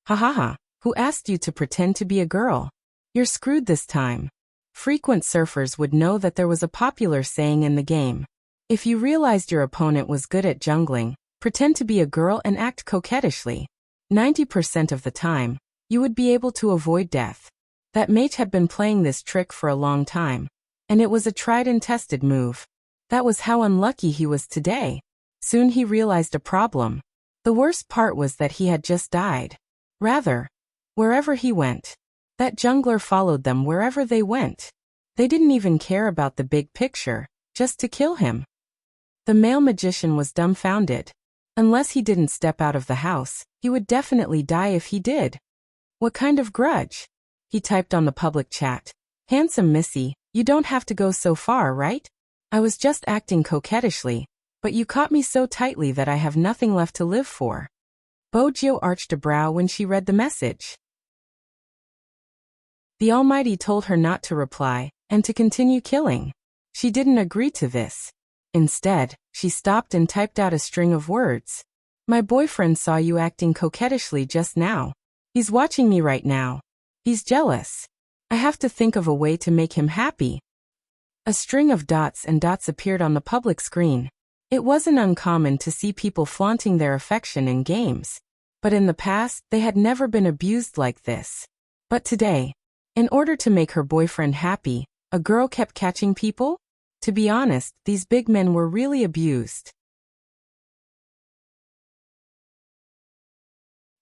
Ha ha ha, who asked you to pretend to be a girl? You're screwed this time. Frequent surfers would know that there was a popular saying in the game. If you realized your opponent was good at jungling, pretend to be a girl and act coquettishly. 90% of the time, you would be able to avoid death. That mate had been playing this trick for a long time, and it was a tried and tested move. That was how unlucky he was today. Soon he realized a problem. The worst part was that he had just died. Rather, wherever he went, that jungler followed them wherever they went. They didn't even care about the big picture, just to kill him. The male magician was dumbfounded. Unless he didn't step out of the house, he would definitely die if he did. What kind of grudge? He typed on the public chat. Handsome Missy, you don't have to go so far, right? I was just acting coquettishly, but you caught me so tightly that I have nothing left to live for. Bojio arched a brow when she read the message. The Almighty told her not to reply, and to continue killing. She didn't agree to this. Instead, she stopped and typed out a string of words. My boyfriend saw you acting coquettishly just now. He's watching me right now. He's jealous. I have to think of a way to make him happy. A string of dots and dots appeared on the public screen. It wasn't uncommon to see people flaunting their affection in games. But in the past, they had never been abused like this. But today, in order to make her boyfriend happy, a girl kept catching people? To be honest, these big men were really abused.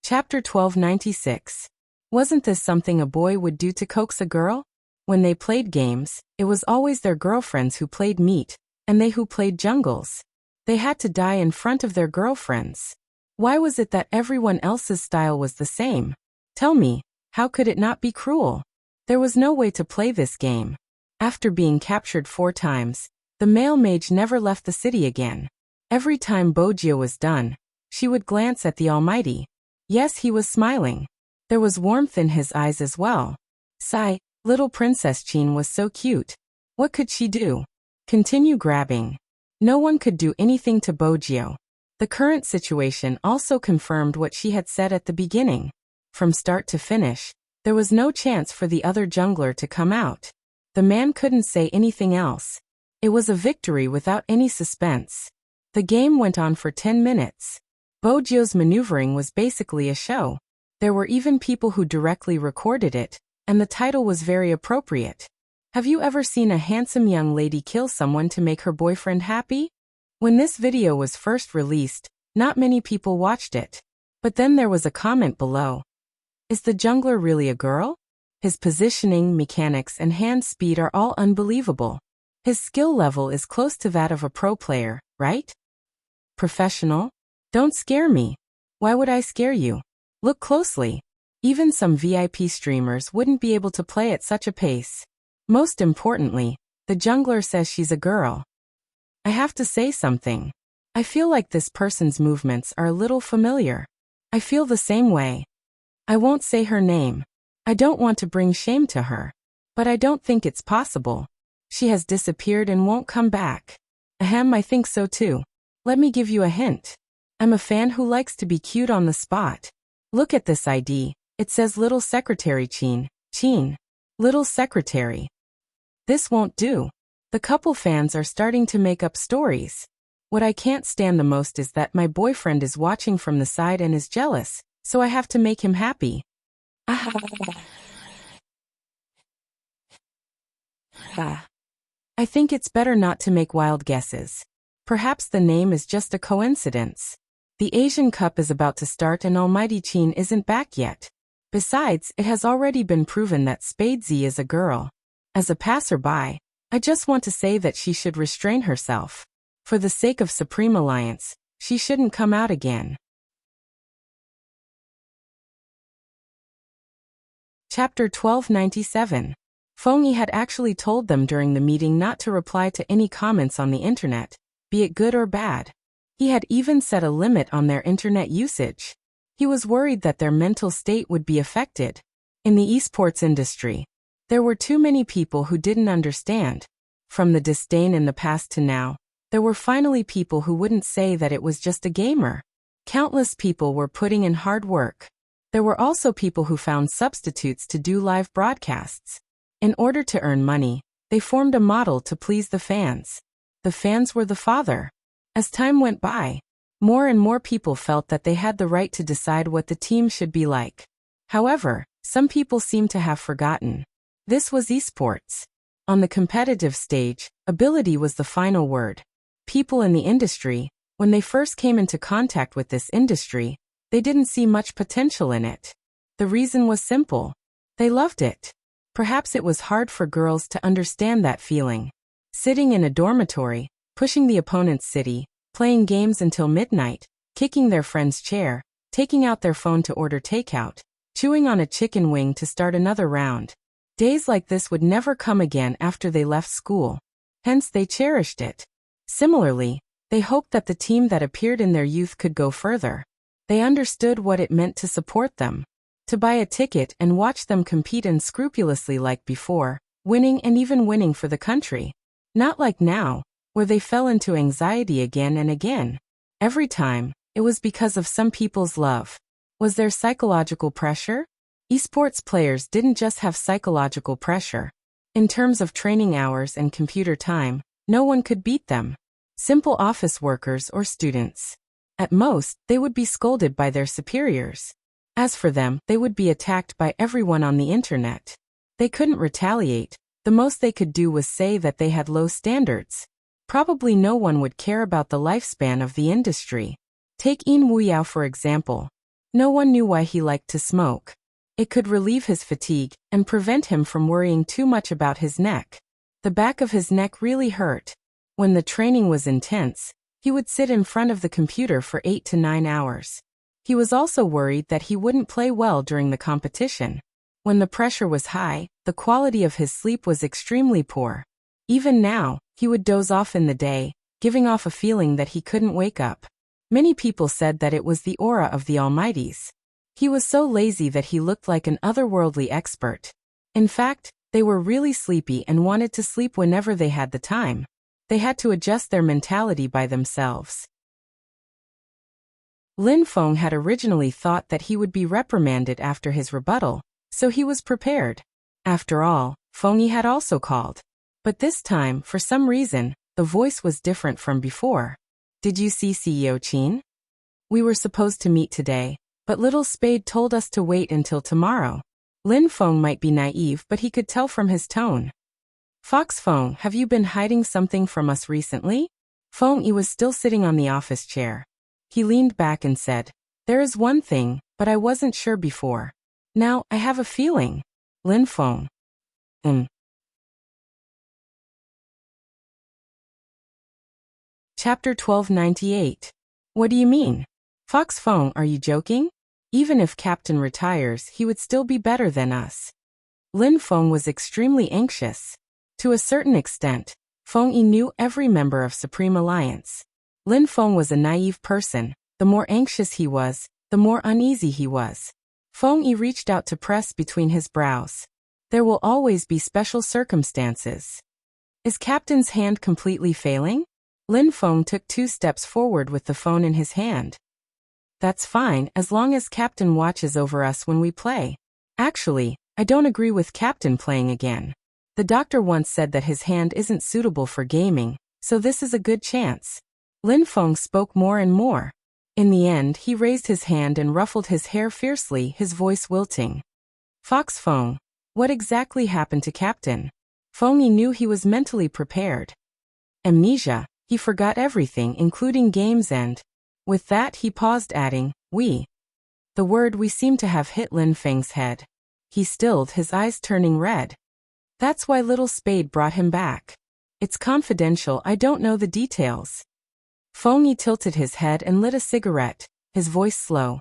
Chapter 1296. Wasn't this something a boy would do to coax a girl? When they played games, it was always their girlfriends who played meat, and they who played jungles. They had to die in front of their girlfriends. Why was it that everyone else's style was the same? Tell me, how could it not be cruel? There was no way to play this game. After being captured 4 times, the male mage never left the city again. Every time Bojio was done, she would glance at the Almighty. Yes, he was smiling. There was warmth in his eyes as well. Sigh, little Princess Chin was so cute. What could she do? Continue grabbing. No one could do anything to Bojio. The current situation also confirmed what she had said at the beginning. From start to finish, there was no chance for the other jungler to come out. The man couldn't say anything else. It was a victory without any suspense. The game went on for 10 minutes. Bojio's maneuvering was basically a show. There were even people who directly recorded it, and the title was very appropriate. Have you ever seen a handsome young lady kill someone to make her boyfriend happy? When this video was first released, not many people watched it. But then there was a comment below. Is the jungler really a girl? His positioning, mechanics, and hand speed are all unbelievable. His skill level is close to that of a pro player, right? Professional? Don't scare me. Why would I scare you? Look closely. Even some VIP streamers wouldn't be able to play at such a pace. Most importantly, the jungler says she's a girl. I have to say something. I feel like this person's movements are a little familiar. I feel the same way. I won't say her name. I don't want to bring shame to her. But I don't think it's possible. She has disappeared and won't come back. Ahem, I think so too. Let me give you a hint. I'm a fan who likes to be cute on the spot. Look at this ID. It says Little Secretary Chin. Chin. Little Secretary. This won't do. The couple fans are starting to make up stories. What I can't stand the most is that my boyfriend is watching from the side and is jealous, so I have to make him happy. I think it's better not to make wild guesses. Perhaps the name is just a coincidence. The Asian Cup is about to start and Almighty Chin isn't back yet. Besides, it has already been proven that Spadesy is a girl. As a passerby, I just want to say that she should restrain herself. For the sake of Supreme Alliance, she shouldn't come out again. Chapter 1297. Feng Yi had actually told them during the meeting not to reply to any comments on the internet, be it good or bad. He had even set a limit on their internet usage. He was worried that their mental state would be affected. In the esports industry, there were too many people who didn't understand. From the disdain in the past to now, there were finally people who wouldn't say that it was just a gamer. Countless people were putting in hard work. There were also people who found substitutes to do live broadcasts. In order to earn money, they formed a model to please the fans. The fans were the father. As time went by, more and more people felt that they had the right to decide what the team should be like. However, some people seem to have forgotten. This was esports. On the competitive stage, ability was the final word. People in the industry, when they first came into contact with this industry, they didn't see much potential in it. The reason was simple. They loved it. Perhaps it was hard for girls to understand that feeling. Sitting in a dormitory, pushing the opponent's city, playing games until midnight, kicking their friend's chair, taking out their phone to order takeout, chewing on a chicken wing to start another round. Days like this would never come again after they left school. Hence they cherished it. Similarly, they hoped that the team that appeared in their youth could go further. They understood what it meant to support them. To buy a ticket and watch them compete unscrupulously like before, winning and even winning for the country. Not like now, where they fell into anxiety again and again. Every time, it was because of some people's love. Was there psychological pressure? Esports players didn't just have psychological pressure. In terms of training hours and computer time, no one could beat them. Simple office workers or students. At most, they would be scolded by their superiors. As for them, they would be attacked by everyone on the internet. They couldn't retaliate. The most they could do was say that they had low standards. Probably no one would care about the lifespan of the industry. Take Yin Wuyao for example. No one knew why he liked to smoke. It could relieve his fatigue and prevent him from worrying too much about his neck. The back of his neck really hurt. When the training was intense, he would sit in front of the computer for 8 to 9 hours. He was also worried that he wouldn't play well during the competition. When the pressure was high, the quality of his sleep was extremely poor. Even now, he would doze off in the day, giving off a feeling that he couldn't wake up. Many people said that it was the aura of the Almighties. He was so lazy that he looked like an otherworldly expert. In fact, they were really sleepy and wanted to sleep whenever they had the time. They had to adjust their mentality by themselves. Lin Feng had originally thought that he would be reprimanded after his rebuttal, so he was prepared. After all, Feng Yi had also called. But this time, for some reason, the voice was different from before. Did you see CEO Qin? We were supposed to meet today, but Little Spade told us to wait until tomorrow. Lin Feng might be naive, but he could tell from his tone. Fox Feng, have you been hiding something from us recently? Feng Yi was still sitting on the office chair. He leaned back and said, there is one thing, but I wasn't sure before. Now, I have a feeling. Lin Feng. Chapter 1298. What do you mean? Fox Feng, are you joking? Even if Captain retires, he would still be better than us. Lin Feng was extremely anxious. To a certain extent, Feng Yi knew every member of Supreme Alliance. Lin Feng was a naive person. The more anxious he was, the more uneasy he was. Feng Yi reached out to press between his brows. There will always be special circumstances. Is Captain's hand completely failing? Lin Feng took 2 steps forward with the phone in his hand. That's fine, as long as Captain watches over us when we play. Actually, I don't agree with Captain playing again. The doctor once said that his hand isn't suitable for gaming, so this is a good chance. Lin Feng spoke more and more. In the end, he raised his hand and ruffled his hair fiercely, his voice wilting. Fox Feng, what exactly happened to Captain? Feng Yi knew he was mentally prepared. Amnesia, he forgot everything including games and... With that he paused adding, we. The word we seemed to have hit Lin Feng's head. He stilled, his eyes turning red. That's why Little Spade brought him back. It's confidential, I don't know the details. Feng Yi tilted his head and lit a cigarette, his voice slow.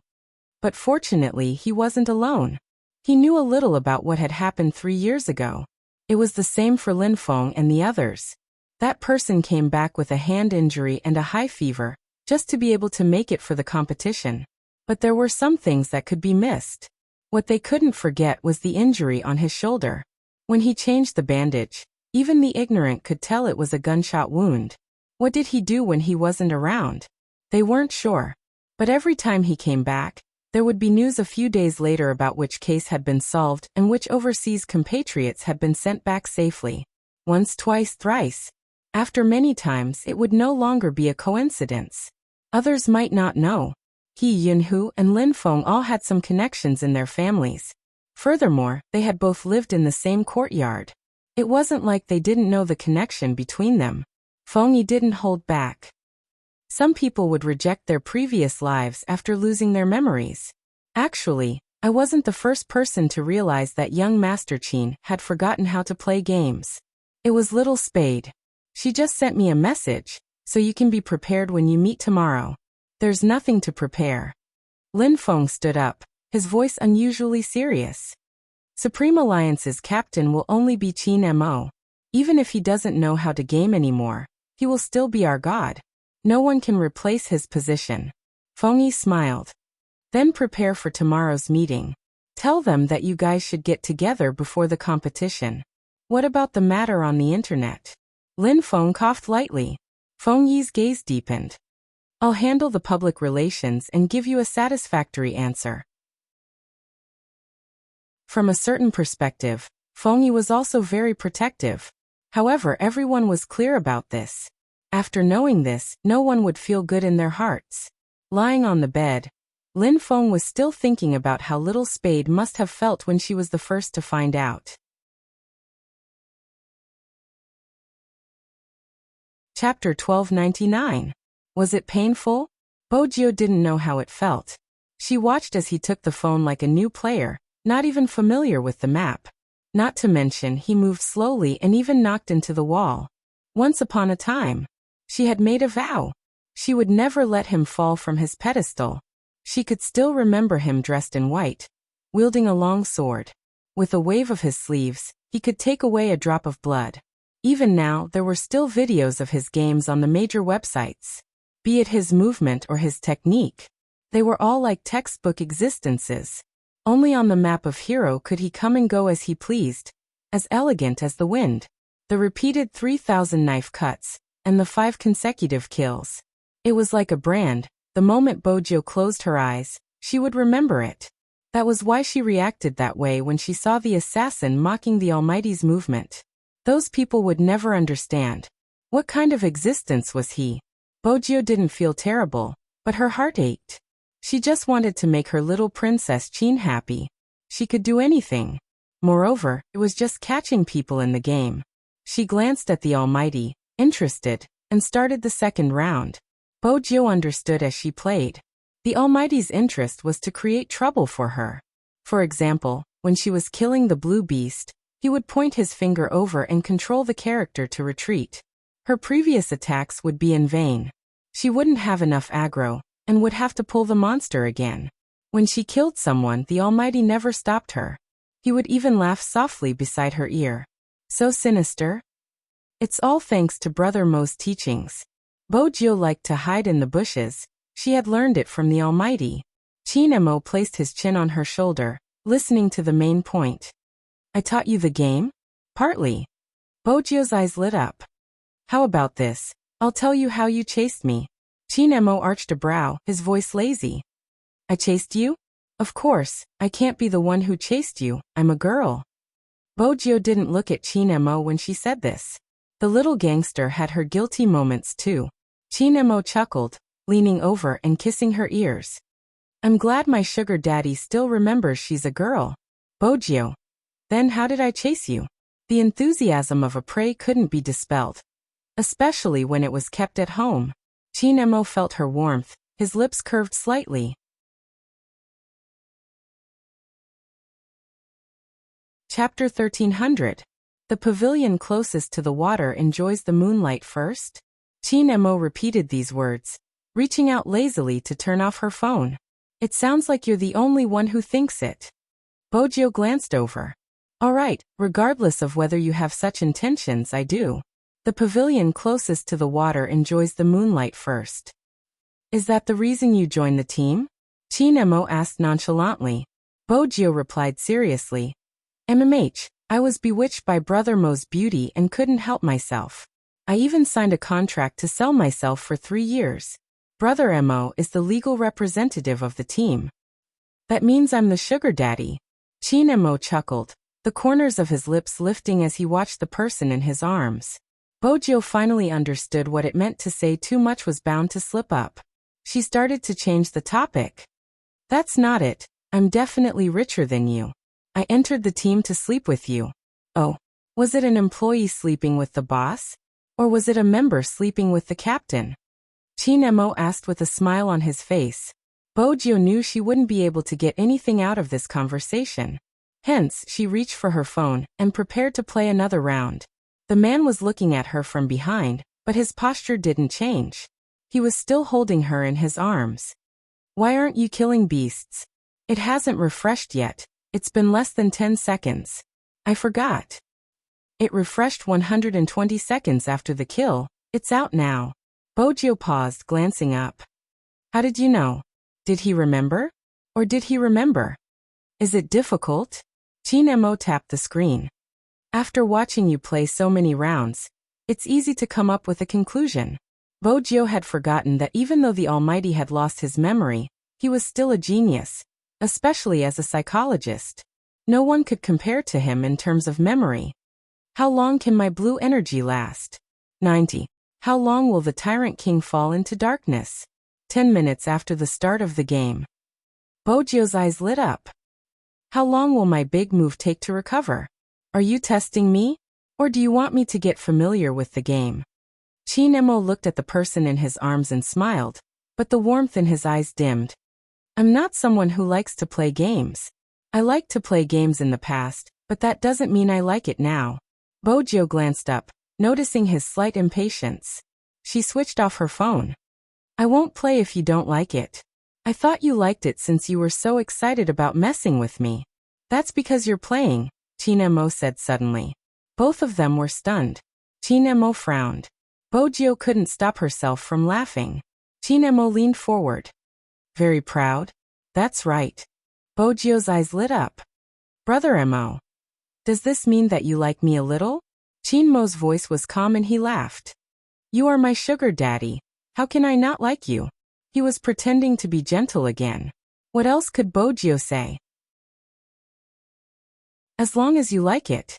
But fortunately he wasn't alone. He knew a little about what had happened 3 years ago. It was the same for Lin Feng and the others. That person came back with a hand injury and a high fever, just to be able to make it for the competition. But there were some things that could be missed. What they couldn't forget was the injury on his shoulder. When he changed the bandage, even the ignorant could tell it was a gunshot wound. What did he do when he wasn't around? They weren't sure. But every time he came back, there would be news a few days later about which case had been solved and which overseas compatriots had been sent back safely. Once, twice, thrice. After many times, it would no longer be a coincidence. Others might not know. He Yunhu and Lin Feng all had some connections in their families. Furthermore, they had both lived in the same courtyard. It wasn't like they didn't know the connection between them. Feng Yi didn't hold back. Some people would reject their previous lives after losing their memories. Actually, I wasn't the first person to realize that young Master Qin had forgotten how to play games. It was Little Spade. She just sent me a message, so you can be prepared when you meet tomorrow. There's nothing to prepare. Lin Feng stood up, his voice unusually serious. Supreme Alliance's captain will only be Qin Mo. Even if he doesn't know how to game anymore, he will still be our god. No one can replace his position. Feng Yi smiled. Then prepare for tomorrow's meeting. Tell them that you guys should get together before the competition. What about the matter on the internet? Lin Feng coughed lightly. Feng Yi's gaze deepened. I'll handle the public relations and give you a satisfactory answer. From a certain perspective, Feng Yi was also very protective. However, everyone was clear about this. After knowing this, no one would feel good in their hearts. Lying on the bed, Lin Feng was still thinking about how little Spade must have felt when she was the first to find out. Chapter 1299. Was it painful? Bojio didn't know how it felt. She watched as he took the phone like a new player, not even familiar with the map. Not to mention he moved slowly and even knocked into the wall. Once upon a time, she had made a vow. She would never let him fall from his pedestal. She could still remember him dressed in white, wielding a long sword. With a wave of his sleeves, he could take away a drop of blood. Even now, there were still videos of his games on the major websites. Be it his movement or his technique, they were all like textbook existences. Only on the map of Hero could he come and go as he pleased, as elegant as the wind. The repeated 3,000 knife cuts, and the 5 consecutive kills. It was like a brand. The moment Bojio closed her eyes, she would remember it. That was why she reacted that way when she saw the assassin mocking the Almighty's movement. Those people would never understand. What kind of existence was he? Bojio didn't feel terrible, but her heart ached. She just wanted to make her little princess Qin happy. She could do anything. Moreover, it was just catching people in the game. She glanced at the Almighty, interested, and started the second round. Bojio understood as she played. The Almighty's interest was to create trouble for her. For example, when she was killing the blue beast, he would point his finger over and control the character to retreat. Her previous attacks would be in vain. She wouldn't have enough aggro, and would have to pull the monster again. When she killed someone, the Almighty never stopped her. He would even laugh softly beside her ear. So sinister? It's all thanks to Brother Mo's teachings. Bojio liked to hide in the bushes. She had learned it from the Almighty. Qin Mo placed his chin on her shoulder, listening to the main point. I taught you the game? Partly. Bojio's eyes lit up. How about this? I'll tell you how you chased me. Qin Mo arched a brow, his voice lazy. I chased you? Of course, I can't be the one who chased you, I'm a girl. Bojio didn't look at Qin Mo when she said this. The little gangster had her guilty moments too. Qin Mo chuckled, leaning over and kissing her ears. I'm glad my sugar daddy still remembers she's a girl. Bojio. Then how did I chase you? The enthusiasm of a prey couldn't be dispelled. Especially when it was kept at home. Qin Mo felt her warmth, his lips curved slightly. Chapter 1300. The pavilion closest to the water enjoys the moonlight first? Qin Mo repeated these words, reaching out lazily to turn off her phone. It sounds like you're the only one who thinks it. Bojio glanced over. All right, regardless of whether you have such intentions, I do. The pavilion closest to the water enjoys the moonlight first. Is that the reason you joined the team? Qin Mo asked nonchalantly. Bojio replied seriously. I was bewitched by Brother Mo's beauty and couldn't help myself. I even signed a contract to sell myself for 3 years. Brother Mo is the legal representative of the team. That means I'm the sugar daddy. Qin Mo chuckled, the corners of his lips lifting as he watched the person in his arms. Bojio finally understood what it meant to say too much was bound to slip up. She started to change the topic. That's not it. I'm definitely richer than you. I entered the team to sleep with you. Oh, was it an employee sleeping with the boss? Or was it a member sleeping with the captain? Qin Mo asked with a smile on his face. Bojio knew she wouldn't be able to get anything out of this conversation. Hence, she reached for her phone and prepared to play another round. The man was looking at her from behind, but his posture didn't change. He was still holding her in his arms. Why aren't you killing beasts? It hasn't refreshed yet. It's been less than 10 seconds. I forgot. It refreshed 120 seconds after the kill. It's out now. Bojio paused, glancing up. How did you know? Did he remember? Or did he remember? Is it difficult? Qin Mo tapped the screen. After watching you play so many rounds, it's easy to come up with a conclusion. Bojo had forgotten that even though the Almighty had lost his memory, he was still a genius, especially as a psychologist. No one could compare to him in terms of memory. How long can my blue energy last? 90. How long will the Tyrant King fall into darkness? 10 minutes after the start of the game. Bojo's eyes lit up. How long will my big move take to recover? Are you testing me? Or do you want me to get familiar with the game? Chinemo looked at the person in his arms and smiled, but the warmth in his eyes dimmed. I'm not someone who likes to play games. I liked to play games in the past, but that doesn't mean I like it now. Bojo glanced up, noticing his slight impatience. She switched off her phone. I won't play if you don't like it. I thought you liked it since you were so excited about messing with me. That's because you're playing, Chinemo said suddenly. Both of them were stunned. Chinemo frowned. Bojo couldn't stop herself from laughing. Chinemo leaned forward. Very proud? That's right. Bojo's eyes lit up. Brother Mo. Does this mean that you like me a little? Chinmo's voice was calm and he laughed. You are my sugar daddy. How can I not like you? He was pretending to be gentle again. What else could Bojo say? As long as you like it.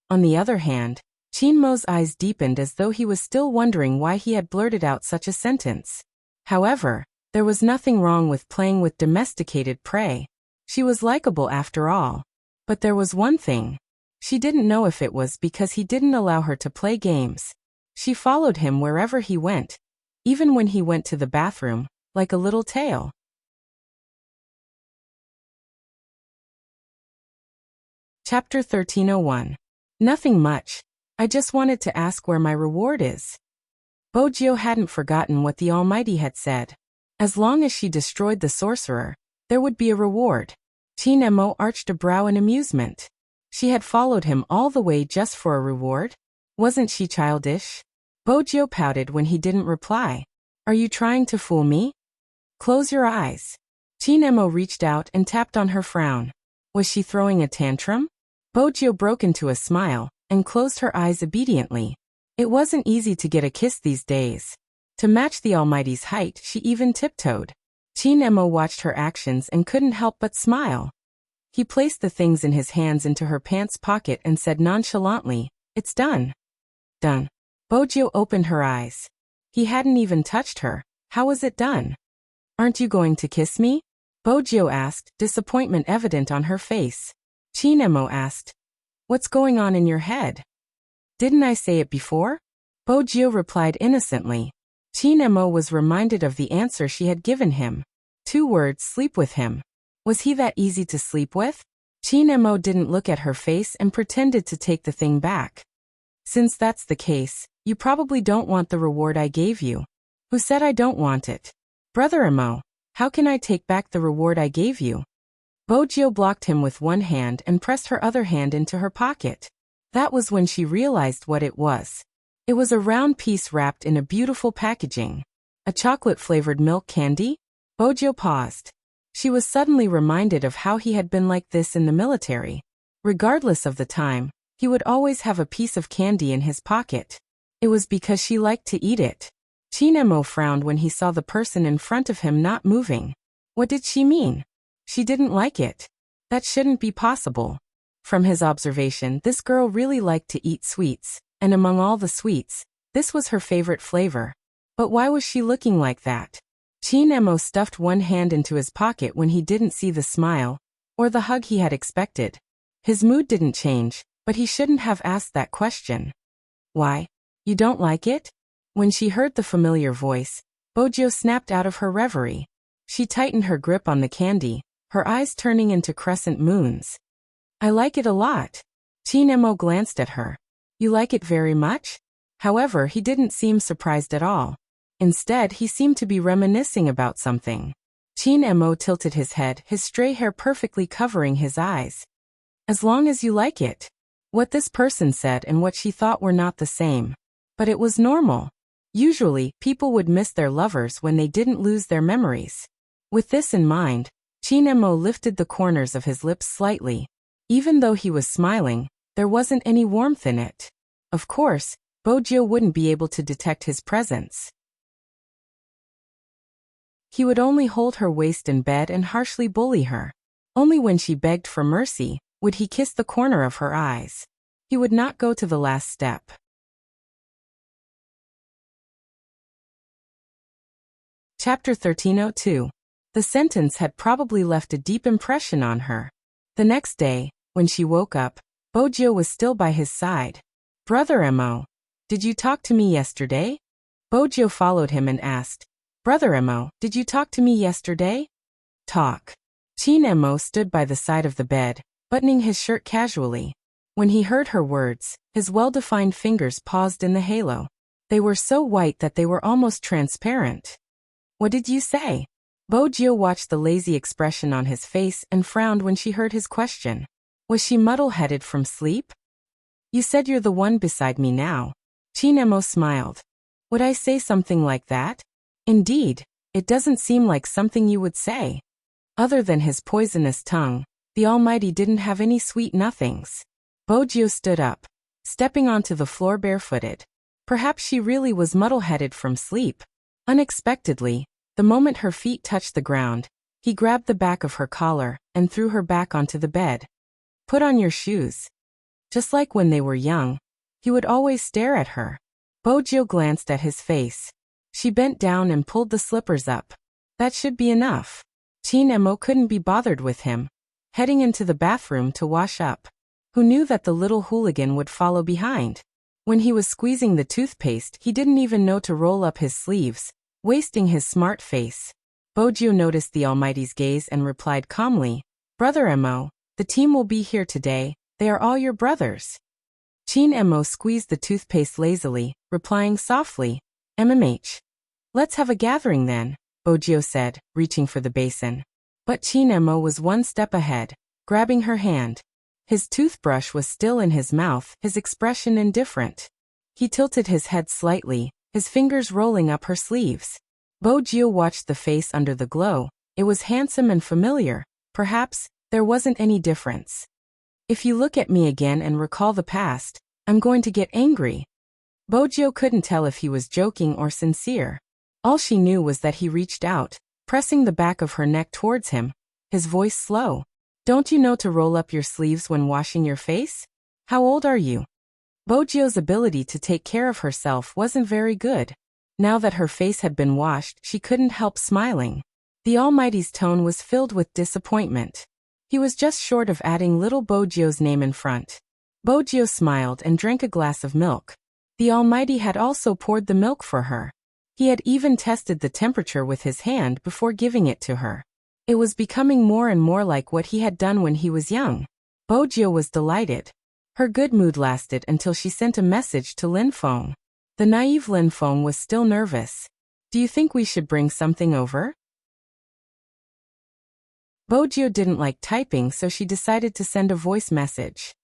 On the other hand, Chinmo's eyes deepened as though he was still wondering why he had blurted out such a sentence. However, there was nothing wrong with playing with domesticated prey. She was likable after all. But there was one thing. She didn't know if it was because he didn't allow her to play games. She followed him wherever he went, even when he went to the bathroom, like a little tail. Chapter 1301. Nothing much. I just wanted to ask where my reward is. Bojo hadn't forgotten what the Almighty had said. As long as she destroyed the sorcerer, there would be a reward. Chinemo arched a brow in amusement. She had followed him all the way just for a reward? Wasn't she childish? Bojo pouted when he didn't reply. Are you trying to fool me? Close your eyes. Chinemo reached out and tapped on her frown. Was she throwing a tantrum? Bojo broke into a smile and closed her eyes obediently. It wasn't easy to get a kiss these days. To match the Almighty's height, she even tiptoed. Chinemo watched her actions and couldn't help but smile. He placed the things in his hands into her pants pocket and said nonchalantly, It's done. Done. Bojo opened her eyes. He hadn't even touched her. How was it done? Aren't you going to kiss me? Bojo asked, disappointment evident on her face. Chinemo asked, What's going on in your head? Didn't I say it before? Bojo replied innocently. Chinemo was reminded of the answer she had given him. 2 words, sleep with him. Was he that easy to sleep with? Chinemo didn't look at her face and pretended to take the thing back. Since that's the case, you probably don't want the reward I gave you. Who said I don't want it? Brother Mo, how can I take back the reward I gave you? Bojo blocked him with one hand and pressed her other hand into her pocket. That was when she realized what it was. It was a round piece wrapped in a beautiful packaging. A chocolate-flavored milk candy? Bojo paused. She was suddenly reminded of how he had been like this in the military. Regardless of the time, he would always have a piece of candy in his pocket. It was because she liked to eat it. Chinemo frowned when he saw the person in front of him not moving. What did she mean? She didn't like it. That shouldn't be possible. From his observation, this girl really liked to eat sweets, and among all the sweets, this was her favorite flavor. But why was she looking like that? Chinemo stuffed one hand into his pocket when he didn't see the smile, or the hug he had expected. His mood didn't change, but he shouldn't have asked that question. Why? You don't like it? When she heard the familiar voice, Bojo snapped out of her reverie. She tightened her grip on the candy, her eyes turning into crescent moons. I like it a lot. Chinemo glanced at her. You like it very much? However, he didn't seem surprised at all. Instead, he seemed to be reminiscing about something. Chinemo tilted his head, his stray hair perfectly covering his eyes. As long as you like it. What this person said and what she thought were not the same. But it was normal. Usually, people would miss their lovers when they didn't lose their memories. With this in mind, Chinemo lifted the corners of his lips slightly. Even though he was smiling, there wasn't any warmth in it. Of course, Bojo wouldn't be able to detect his presence. He would only hold her waist in bed and harshly bully her. Only when she begged for mercy would he kiss the corner of her eyes. He would not go to the last step. Chapter 1302. The sentence had probably left a deep impression on her. The next day, when she woke up, Bojo was still by his side. "Brother Mo, did you talk to me yesterday?" Bojo followed him and asked, "Brother Mo, did you talk to me yesterday?" Talk. Chin Mo stood by the side of the bed, buttoning his shirt casually. When he heard her words, his well-defined fingers paused in the halo. They were so white that they were almost transparent. "What did you say?" Bojo watched the lazy expression on his face and frowned when she heard his question. Was she muddle-headed from sleep? "You said you're the one beside me now." Chin Mo smiled. "Would I say something like that?" "Indeed, it doesn't seem like something you would say." Other than his poisonous tongue, the Almighty didn't have any sweet nothings. Bojo stood up, stepping onto the floor barefooted. Perhaps she really was muddle-headed from sleep. Unexpectedly, the moment her feet touched the ground, he grabbed the back of her collar and threw her back onto the bed. "Put on your shoes." Just like when they were young, he would always stare at her. Bojo glanced at his face. She bent down and pulled the slippers up. That should be enough. Chin Mo couldn't be bothered with him. Heading into the bathroom to wash up. Who knew that the little hooligan would follow behind? When he was squeezing the toothpaste, he didn't even know to roll up his sleeves, wasting his smart face. Bojo noticed the Almighty's gaze and replied calmly, "Brother Mo, the team will be here today. They are all your brothers." Chin Mo squeezed the toothpaste lazily, replying softly, "MMH. Let's have a gathering then," Bojo said, reaching for the basin. But Chin Mo was one step ahead, grabbing her hand. His toothbrush was still in his mouth, his expression indifferent. He tilted his head slightly, his fingers rolling up her sleeves. Bojo watched the face under the glow. It was handsome and familiar. Perhaps there wasn't any difference. "If you look at me again and recall the past, I'm going to get angry." Bojo couldn't tell if he was joking or sincere. All she knew was that he reached out, pressing the back of her neck towards him, his voice slow. "Don't you know to roll up your sleeves when washing your face? How old are you?" Bojo's ability to take care of herself wasn't very good. Now that her face had been washed, she couldn't help smiling. The Almighty's tone was filled with disappointment. He was just short of adding little Bojo's name in front. Bojo smiled and drank a glass of milk. The Almighty had also poured the milk for her. He had even tested the temperature with his hand before giving it to her. It was becoming more and more like what he had done when he was young. Bojo was delighted. Her good mood lasted until she sent a message to Lin Feng. The naive Lin Feng was still nervous. "Do you think we should bring something over?" Bojo didn't like typing, so she decided to send a voice message.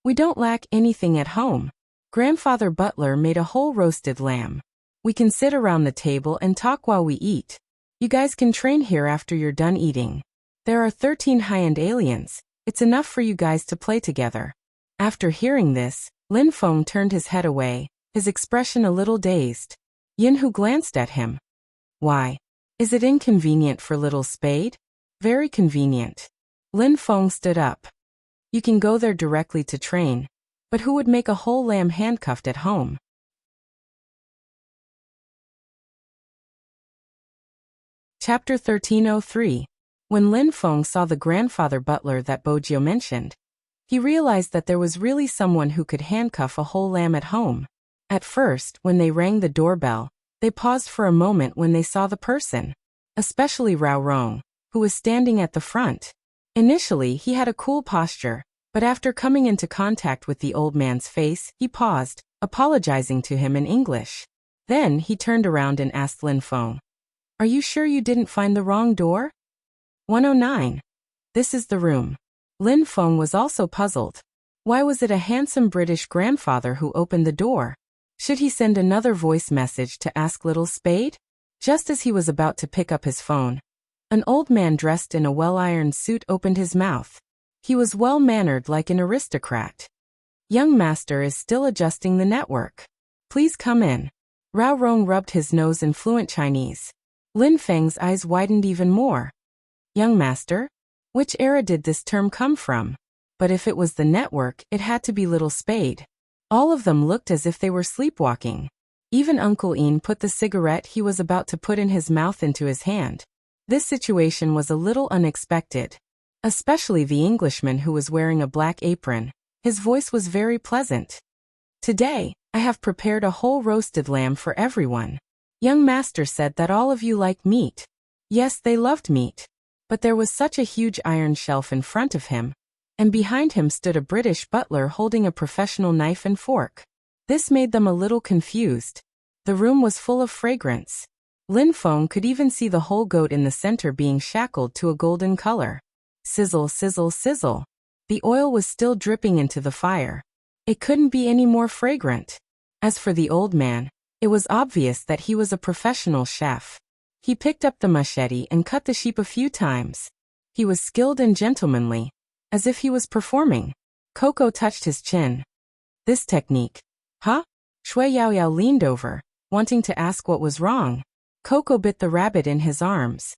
"We don't lack anything at home. Grandfather Butler made a whole roasted lamb. We can sit around the table and talk while we eat. You guys can train here after you're done eating. There are 13 high-end aliens. It's enough for you guys to play together." After hearing this, Lin Feng turned his head away, his expression a little dazed. Yinhu glanced at him. "Why? Is it inconvenient for little Spade?" "Very convenient." Lin Feng stood up. "You can go there directly to train. But who would make a whole lamb handcuffed at home?" Chapter 1303. When Lin Feng saw the grandfather butler that Bojo mentioned, he realized that there was really someone who could handcuff a whole lamb at home. At first, when they rang the doorbell, they paused for a moment when they saw the person, especially Rao Rong, who was standing at the front. Initially, he had a cool posture, but after coming into contact with the old man's face, he paused, apologizing to him in English. Then he turned around and asked Lin Feng, "Are you sure you didn't find the wrong door?" 109. "This is the room." Lin Feng was also puzzled. Why was it a handsome British grandfather who opened the door? Should he send another voice message to ask little Spade? Just as he was about to pick up his phone, an old man dressed in a well-ironed suit opened his mouth. He was well-mannered like an aristocrat. "Young master is still adjusting the network. Please come in." Rao Rong rubbed his nose in fluent Chinese. Lin Feng's eyes widened even more. Young master? Which era did this term come from? But if it was the network, it had to be Little Spade. All of them looked as if they were sleepwalking. Even Uncle Ian put the cigarette he was about to put in his mouth into his hand. This situation was a little unexpected. Especially the Englishman who was wearing a black apron. His voice was very pleasant. Today, I have prepared a whole roasted lamb for everyone. Young master said that all of you like meat. Yes, they loved meat. But there was such a huge iron shelf in front of him, and behind him stood a British butler holding a professional knife and fork. This made them a little confused. The room was full of fragrance. Lin Feng could even see the whole goat in the center being shackled to a golden color. Sizzle, sizzle, sizzle. The oil was still dripping into the fire. It couldn't be any more fragrant. As for the old man, it was obvious that he was a professional chef. He picked up the machete and cut the sheep a few times. He was skilled and gentlemanly, as if he was performing. Coco touched his chin. This technique. Huh? Shui Yao leaned over, wanting to ask what was wrong. Coco bit the rabbit in his arms.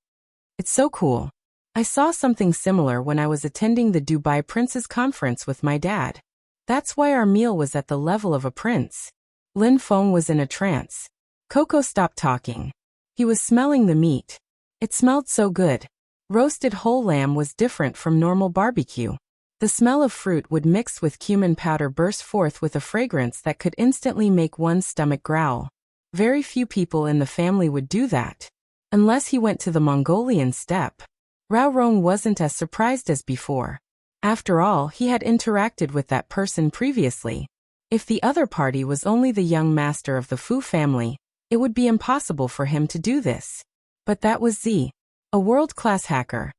It's so cool. I saw something similar when I was attending the Dubai Prince's conference with my dad. That's why our meal was at the level of a prince. Lin Feng was in a trance. Coco stopped talking. He was smelling the meat. It smelled so good. Roasted whole lamb was different from normal barbecue. The smell of fruit would mix with cumin powder burst forth with a fragrance that could instantly make one's stomach growl. Very few people in the family would do that. Unless he went to the Mongolian steppe. Rao Rong wasn't as surprised as before. After all, he had interacted with that person previously. If the other party was only the young master of the Fu family, it would be impossible for him to do this. But that was Z, a world-class hacker.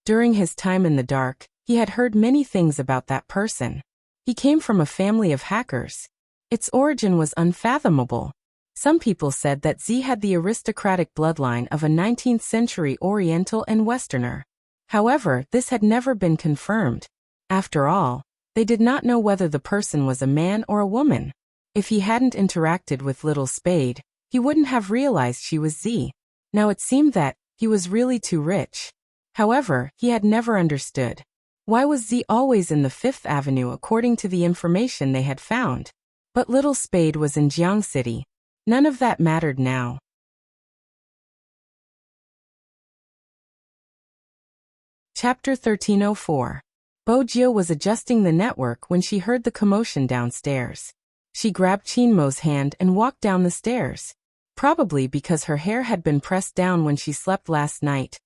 During his time in the dark, he had heard many things about that person. He came from a family of hackers. Its origin was unfathomable. Some people said that Z had the aristocratic bloodline of a 19th century Oriental and Westerner. However, this had never been confirmed. After all, they did not know whether the person was a man or a woman. If he hadn't interacted with Little Spade, he wouldn't have realized she was Z. Now it seemed that he was really too rich. However, he had never understood. Why was Z always in the Fifth Avenue according to the information they had found? But Little Spade was in Jiang City. None of that mattered now. Chapter 1304. Bo Jio was adjusting the network when she heard the commotion downstairs. She grabbed Qin Mo's hand and walked down the stairs. Probably because her hair had been pressed down when she slept last night.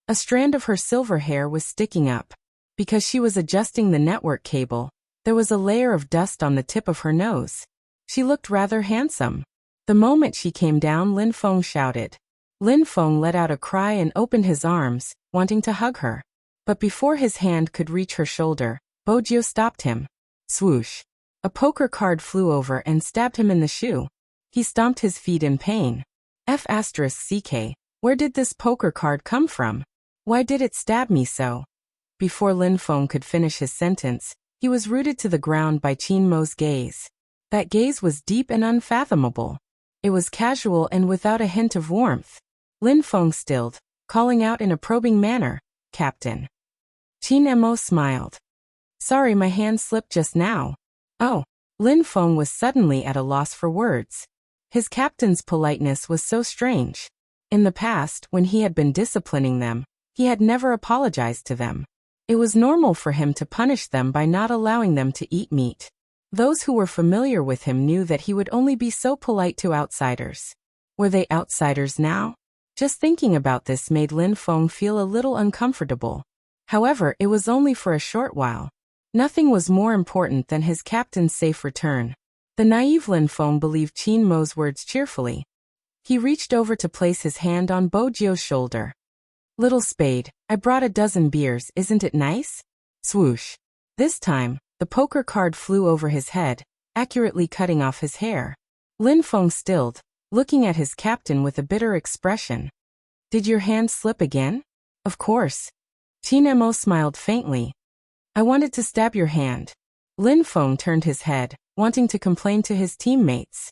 A strand of her silver hair was sticking up. Because she was adjusting the network cable, there was a layer of dust on the tip of her nose. She looked rather handsome. The moment she came down, Lin Feng shouted. Lin Feng let out a cry and opened his arms, wanting to hug her. But before his hand could reach her shoulder, Bo Jio stopped him. Swoosh. A poker card flew over and stabbed him in the shoe. He stomped his feet in pain. F***ck, where did this poker card come from? Why did it stab me so? Before Lin Feng could finish his sentence, he was rooted to the ground by Qin Mo's gaze. That gaze was deep and unfathomable. It was casual and without a hint of warmth. Lin Feng stilled, calling out in a probing manner, Captain. Qin Mo smiled. Sorry, my hand slipped just now. Oh. Lin Feng was suddenly at a loss for words. His captain's politeness was so strange. In the past, when he had been disciplining them, he had never apologized to them. It was normal for him to punish them by not allowing them to eat meat. Those who were familiar with him knew that he would only be so polite to outsiders. Were they outsiders now? Just thinking about this made Lin Feng feel a little uncomfortable. However, it was only for a short while. Nothing was more important than his captain's safe return. The naive Lin Feng believed Qin Mo's words cheerfully. He reached over to place his hand on Bo Jio's shoulder. Little Spade, I brought a dozen beers, isn't it nice? Swoosh. This time, the poker card flew over his head, accurately cutting off his hair. Lin Feng stilled, looking at his captain with a bitter expression. Did your hand slip again? Of course. Qin Mo smiled faintly. I wanted to stab your hand. Lin Feng turned his head, wanting to complain to his teammates.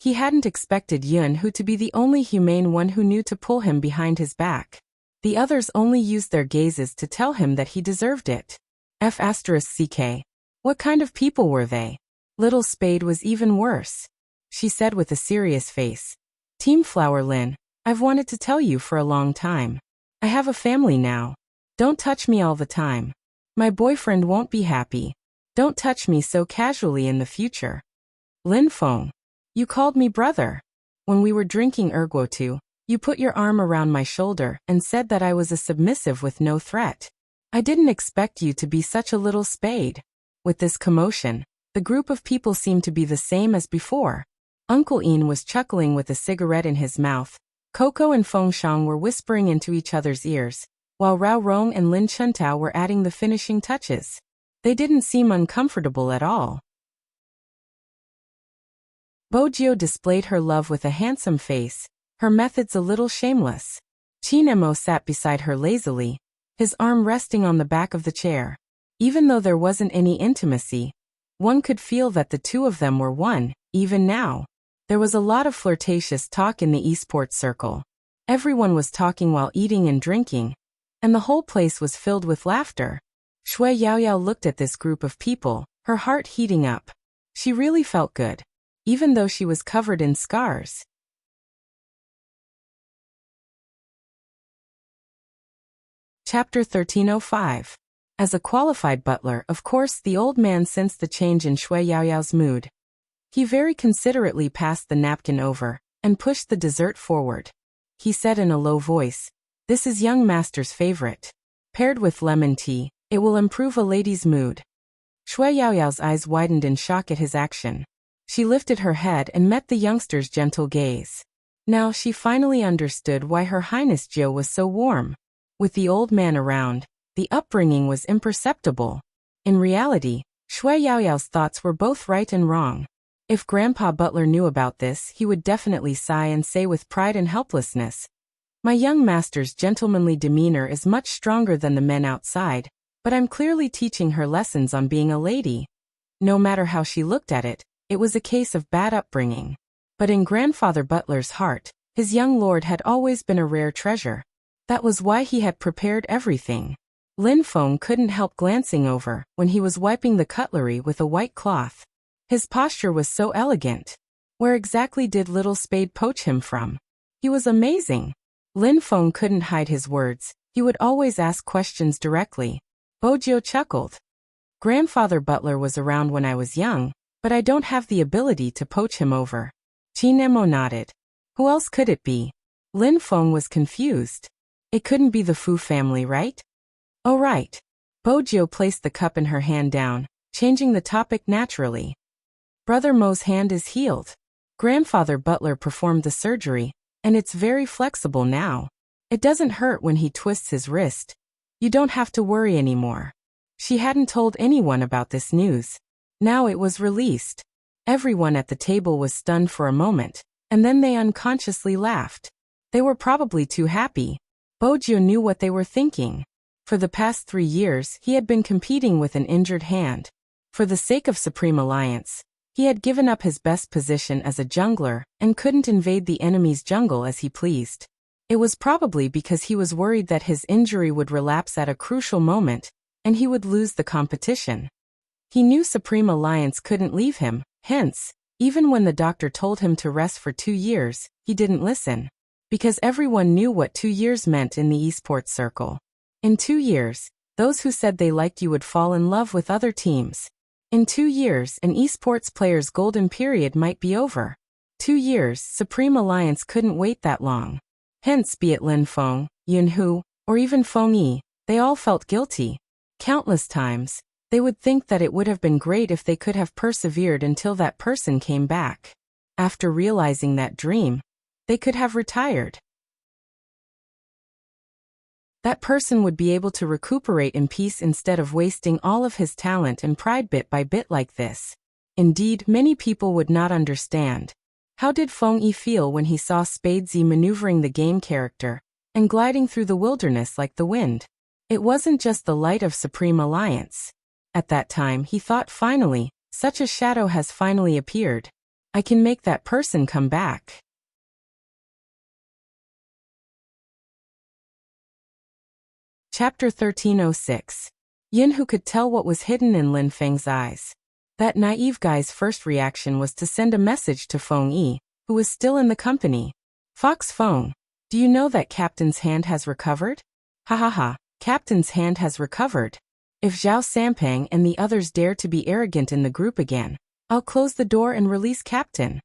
He hadn't expected Yunhu to be the only humane one who knew to pull him behind his back. The others only used their gazes to tell him that he deserved it. F***ck. What kind of people were they? Little Spade was even worse. She said with a serious face. Team Flower Lin, I've wanted to tell you for a long time. I have a family now. Don't touch me all the time. My boyfriend won't be happy. Don't touch me so casually in the future. Lin Feng. You called me brother. When we were drinking erguotu, you put your arm around my shoulder and said that I was a submissive with no threat. I didn't expect you to be such a little spade. With this commotion, the group of people seemed to be the same as before. Uncle Ian was chuckling with a cigarette in his mouth. Coco and Feng Shang were whispering into each other's ears, while Rao Rong and Lin Chuntao were adding the finishing touches. They didn't seem uncomfortable at all. Bojio displayed her love with a handsome face, her methods a little shameless. Qin Mo sat beside her lazily, his arm resting on the back of the chair. Even though there wasn't any intimacy, one could feel that the two of them were one, even now. There was a lot of flirtatious talk in the esports circle. Everyone was talking while eating and drinking, and the whole place was filled with laughter. Shui Yaoyao looked at this group of people, her heart heating up. She really felt good, even though she was covered in scars. Chapter 1305. As a qualified butler, of course, the old man sensed the change in Shui Yaoyao's mood. He very considerately passed the napkin over and pushed the dessert forward. He said in a low voice, "This is young master's favorite. Paired with lemon tea, it will improve a lady's mood." Shui Yaoyao's eyes widened in shock at his action. She lifted her head and met the youngster's gentle gaze. Now she finally understood why Her Highness Jiao was so warm. With the old man around, the upbringing was imperceptible. In reality, Shui Yaoyao's thoughts were both right and wrong. If Grandpa Butler knew about this, he would definitely sigh and say with pride and helplessness, "My young master's gentlemanly demeanor is much stronger than the men outside, but I'm clearly teaching her lessons on being a lady." No matter how she looked at it, it was a case of bad upbringing. But in Grandfather Butler's heart, his young lord had always been a rare treasure. That was why he had prepared everything. Lin Feng couldn't help glancing over when he was wiping the cutlery with a white cloth. His posture was so elegant. Where exactly did Little Spade poach him from? He was amazing. Lin Feng couldn't hide his words. He would always ask questions directly. Bojio chuckled. Grandfather Butler was around when I was young, but I don't have the ability to poach him over. Qin Mo nodded. Who else could it be? Lin Feng was confused. It couldn't be the Fu family, right? Oh right. Bojio placed the cup in her hand down, changing the topic naturally. Brother Mo's hand is healed. Grandfather Butler performed the surgery, and it's very flexible now. It doesn't hurt when he twists his wrist. You don't have to worry anymore. She hadn't told anyone about this news. Now it was released. Everyone at the table was stunned for a moment, and then they unconsciously laughed. They were probably too happy. Bojio knew what they were thinking. For the past 3 years, he had been competing with an injured hand. For the sake of Supreme Alliance, he had given up his best position as a jungler and couldn't invade the enemy's jungle as he pleased. It was probably because he was worried that his injury would relapse at a crucial moment, and he would lose the competition. He knew Supreme Alliance couldn't leave him, hence, even when the doctor told him to rest for 2 years, he didn't listen. Because everyone knew what 2 years meant in the esports circle. In 2 years, those who said they liked you would fall in love with other teams. In 2 years, an esports player's golden period might be over. 2 years, Supreme Alliance couldn't wait that long. Hence, be it Lin Feng, Yunhu, or even Feng Yi, they all felt guilty. Countless times, they would think that it would have been great if they could have persevered until that person came back. After realizing that dream, they could have retired. That person would be able to recuperate in peace instead of wasting all of his talent and pride bit by bit like this. Indeed, many people would not understand. How did Feng Yi feel when he saw Spadesy maneuvering the game character and gliding through the wilderness like the wind? It wasn't just the light of Supreme Alliance. At that time he thought finally, such a shadow has finally appeared. I can make that person come back. Chapter 1306. Yin, who could tell what was hidden in Lin Feng's eyes. That naive guy's first reaction was to send a message to Feng Yi, who was still in the company. Fox Feng, do you know that Captain's hand has recovered? Ha ha ha, Captain's hand has recovered. If Zhao Sampang and the others dare to be arrogant in the group again, I'll close the door and release Captain.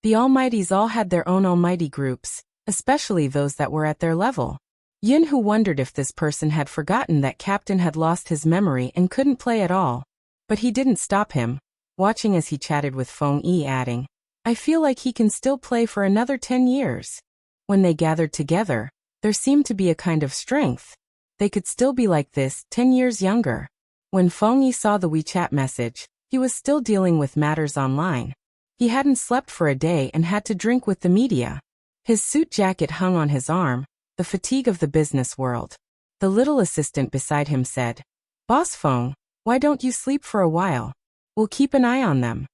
The Almighties all had their own almighty groups, especially those that were at their level. Yin, who wondered if this person had forgotten that Captain had lost his memory and couldn't play at all. But he didn't stop him, watching as he chatted with Feng Yi, adding, I feel like he can still play for another 10 years. When they gathered together, there seemed to be a kind of strength. They could still be like this, 10 years younger. When Feng Yi saw the WeChat message, he was still dealing with matters online. He hadn't slept for a day and had to drink with the media. His suit jacket hung on his arm, the fatigue of the business world. The little assistant beside him said, Boss Feng, why don't you sleep for a while? We'll keep an eye on them.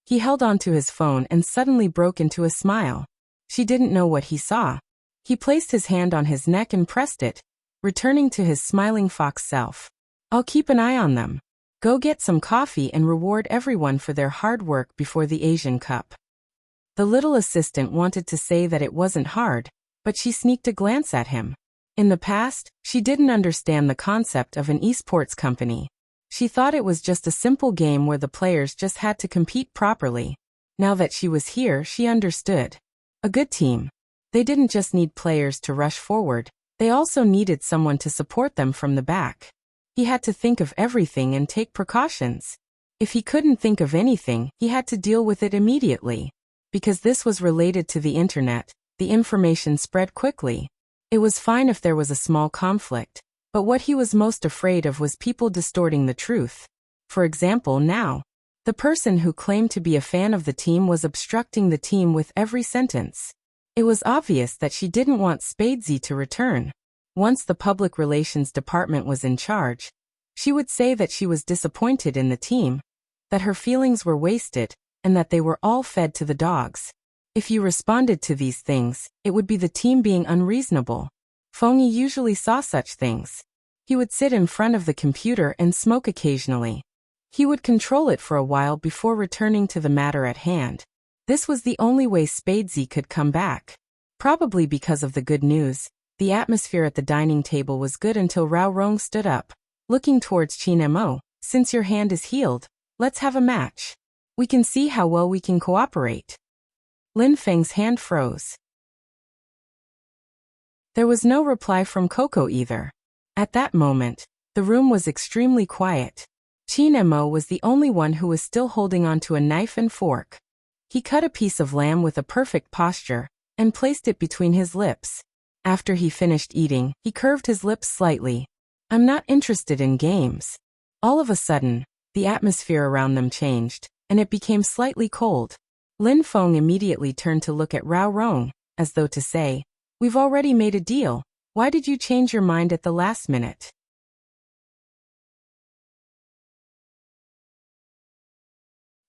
He held onto his phone and suddenly broke into a smile. She didn't know what he saw. He placed his hand on his neck and pressed it, returning to his smiling fox self. I'll keep an eye on them. Go get some coffee and reward everyone for their hard work before the Asian Cup. The little assistant wanted to say that it wasn't hard, but she sneaked a glance at him. In the past, she didn't understand the concept of an esports company. She thought it was just a simple game where the players just had to compete properly. Now that she was here, she understood. A good team. They didn't just need players to rush forward, they also needed someone to support them from the back. He had to think of everything and take precautions. If he couldn't think of anything, he had to deal with it immediately. Because this was related to the internet, the information spread quickly. It was fine if there was a small conflict, but what he was most afraid of was people distorting the truth. For example, now, the person who claimed to be a fan of the team was obstructing the team with every sentence. It was obvious that she didn't want Spadesy to return. Once the public relations department was in charge, she would say that she was disappointed in the team, that her feelings were wasted, and that they were all fed to the dogs. If you responded to these things, it would be the team being unreasonable. Feng Yi usually saw such things. He would sit in front of the computer and smoke occasionally. He would control it for a while before returning to the matter at hand. This was the only way Spadesy could come back. Probably because of the good news, the atmosphere at the dining table was good until Rao Rong stood up, looking towards Qin Mo. Since your hand is healed, let's have a match. We can see how well we can cooperate. Lin Feng's hand froze. There was no reply from Coco either. At that moment, the room was extremely quiet. Qin Mo was the only one who was still holding onto a knife and fork. He cut a piece of lamb with a perfect posture, and placed it between his lips. After he finished eating, he curved his lips slightly. I'm not interested in games. All of a sudden, the atmosphere around them changed, and it became slightly cold. Lin Feng immediately turned to look at Rao Rong, as though to say, We've already made a deal, why did you change your mind at the last minute?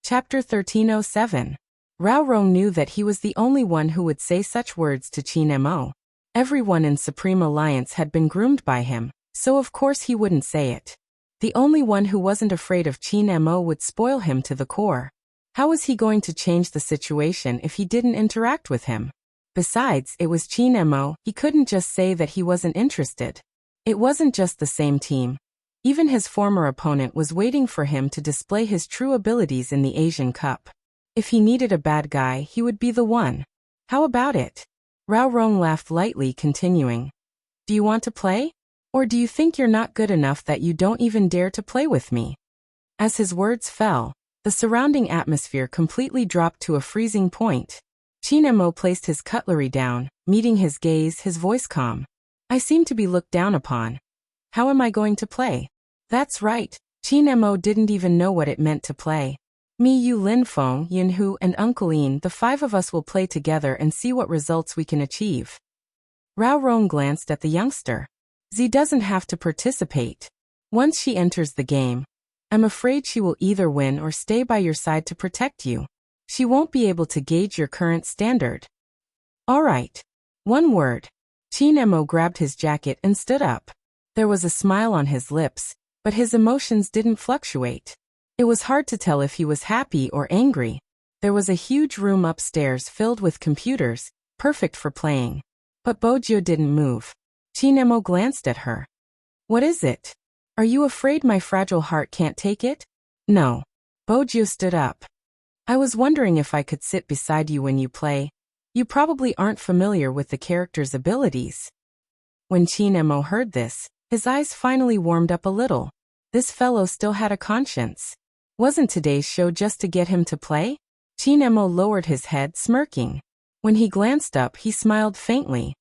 Chapter 1307. Rao Rong knew that he was the only one who would say such words to Qin Mo. Everyone in Supreme Alliance had been groomed by him, so of course he wouldn't say it. The only one who wasn't afraid of Qin Mo would spoil him to the core. How was he going to change the situation if he didn't interact with him? Besides, it was Qin Mo, he couldn't just say that he wasn't interested. It wasn't just the same team. Even his former opponent was waiting for him to display his true abilities in the Asian Cup. If he needed a bad guy, he would be the one. How about it? Rao Rong laughed lightly, continuing. Do you want to play? Or do you think you're not good enough that you don't even dare to play with me? As his words fell, the surrounding atmosphere completely dropped to a freezing point. Qin Mo placed his cutlery down, meeting his gaze, his voice calm. I seem to be looked down upon. How am I going to play? That's right, Qin Mo didn't even know what it meant to play. Me, you, Lin Feng, Yin Hu, and Uncle Yin, the five of us will play together and see what results we can achieve. Rao Rong glanced at the youngster. Z doesn't have to participate. Once she enters the game, I'm afraid she will either win or stay by your side to protect you. She won't be able to gauge your current standard. All right. One word. Chin Emo grabbed his jacket and stood up. There was a smile on his lips, but his emotions didn't fluctuate. It was hard to tell if he was happy or angry. There was a huge room upstairs filled with computers, perfect for playing. But Bojo didn't move. Chin Emo glanced at her. What is it? Are you afraid my fragile heart can't take it? No. Bojo stood up. I was wondering if I could sit beside you when you play. You probably aren't familiar with the character's abilities. When Chin Emo heard this, his eyes finally warmed up a little. This fellow still had a conscience. Wasn't today's show just to get him to play? Chin Emo lowered his head, smirking. When he glanced up, he smiled faintly.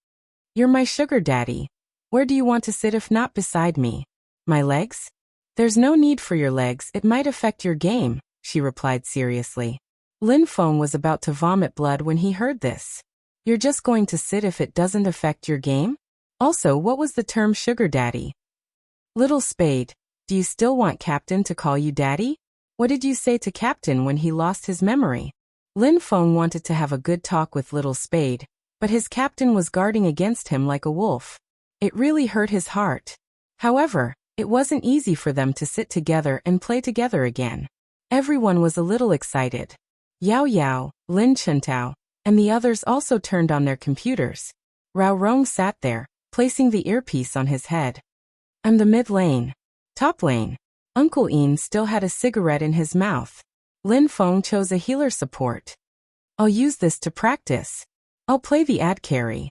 You're my sugar daddy. Where do you want to sit if not beside me? My legs? There's no need for your legs, it might affect your game, she replied seriously. Lin Feng was about to vomit blood when he heard this. You're just going to sit if it doesn't affect your game? Also, what was the term sugar daddy? Little Spade, do you still want Captain to call you daddy? What did you say to Captain when he lost his memory? Lin Feng wanted to have a good talk with Little Spade, but his captain was guarding against him like a wolf. It really hurt his heart. However, it wasn't easy for them to sit together and play together again. Everyone was a little excited. Yao Yao, Lin Chentao, and the others also turned on their computers. Rao Rong sat there, placing the earpiece on his head. I'm the mid lane. Top lane. Uncle Ian still had a cigarette in his mouth. Lin Feng chose a healer support. I'll use this to practice. I'll play the ad carry.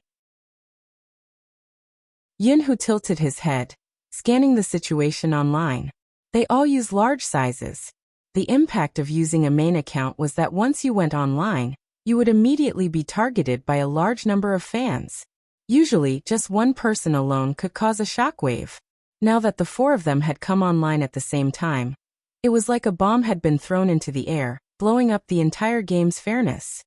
Yin Hu tilted his head, scanning the situation online. They all use large sizes. The impact of using a main account was that once you went online, you would immediately be targeted by a large number of fans. Usually, just one person alone could cause a shockwave. Now that the four of them had come online at the same time, it was like a bomb had been thrown into the air, blowing up the entire game's fairness.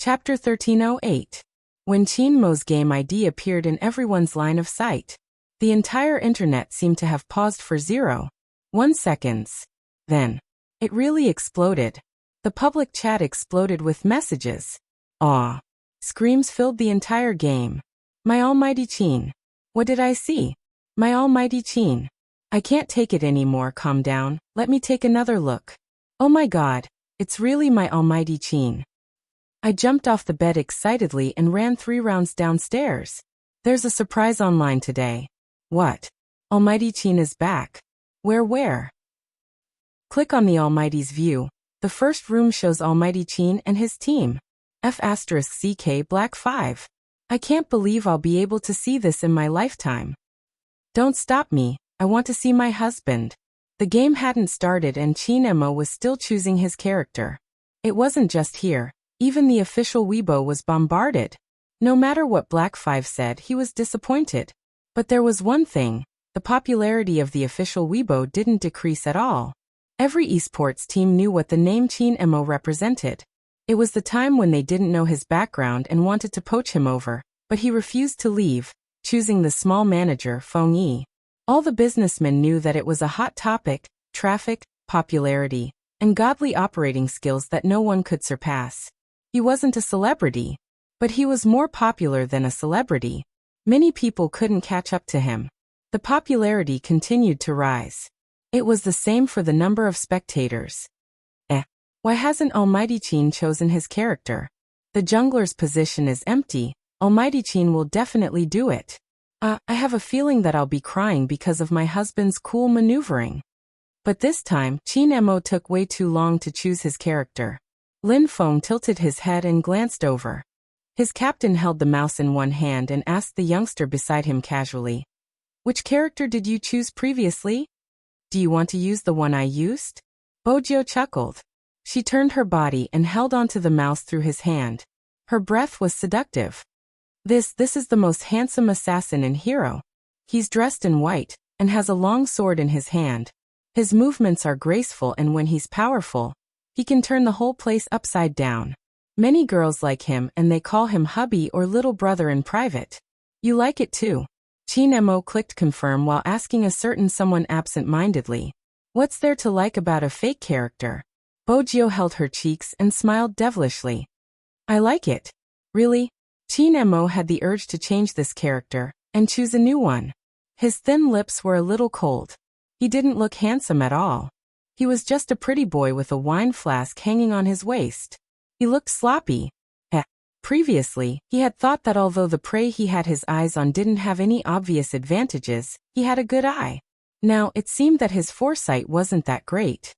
Chapter 1308. When Chin Mo's game ID appeared in everyone's line of sight, the entire internet seemed to have paused for 0.1 seconds. Then, it really exploded. The public chat exploded with messages. Aw. Screams filled the entire game. My almighty Chin. What did I see? My almighty Chin. I can't take it anymore, calm down, let me take another look. Oh my god, it's really my almighty Chin. I jumped off the bed excitedly and ran 3 rounds downstairs. There's a surprise online today. What? Almighty Chin is back. Where? Click on the Almighty's view. The first room shows Almighty Chin and his team. F*CK Black 5. I can't believe I'll be able to see this in my lifetime. Don't stop me, I want to see my husband. The game hadn't started and Chin Mo was still choosing his character. It wasn't just here, even the official Weibo was bombarded. No matter what Black 5 said, he was disappointed. But there was one thing, the popularity of the official Weibo didn't decrease at all. Every esports team knew what the name Chin Mo represented. It was the time when they didn't know his background and wanted to poach him over, but he refused to leave, choosing the small manager Feng Yi. All the businessmen knew that it was a hot topic, traffic, popularity, and godly operating skills that no one could surpass. He wasn't a celebrity, but he was more popular than a celebrity. Many people couldn't catch up to him. The popularity continued to rise. It was the same for the number of spectators. Why hasn't Almighty Chin chosen his character? The jungler's position is empty, Almighty Chin will definitely do it. I have a feeling that I'll be crying because of my husband's cool maneuvering. But this time, Chin Mo took way too long to choose his character. Lin Feng tilted his head and glanced over. His captain held the mouse in one hand and asked the youngster beside him casually. Which character did you choose previously? Do you want to use the one I used? Bojo chuckled. She turned her body and held onto the mouse through his hand. Her breath was seductive. This is the most handsome assassin in Hero. He's dressed in white, and has a long sword in his hand. His movements are graceful and when he's powerful, he can turn the whole place upside down. Many girls like him and they call him hubby or little brother in private. You like it too. Chin Mo clicked confirm while asking a certain someone absent-mindedly. What's there to like about a fake character? Bojio held her cheeks and smiled devilishly. I like it. Really? Chin Mo had the urge to change this character and choose a new one. His thin lips were a little cold. He didn't look handsome at all. He was just a pretty boy with a wine flask hanging on his waist. He looked sloppy. Previously, he had thought that although the prey he had his eyes on didn't have any obvious advantages, he had a good eye. Now, it seemed that his foresight wasn't that great.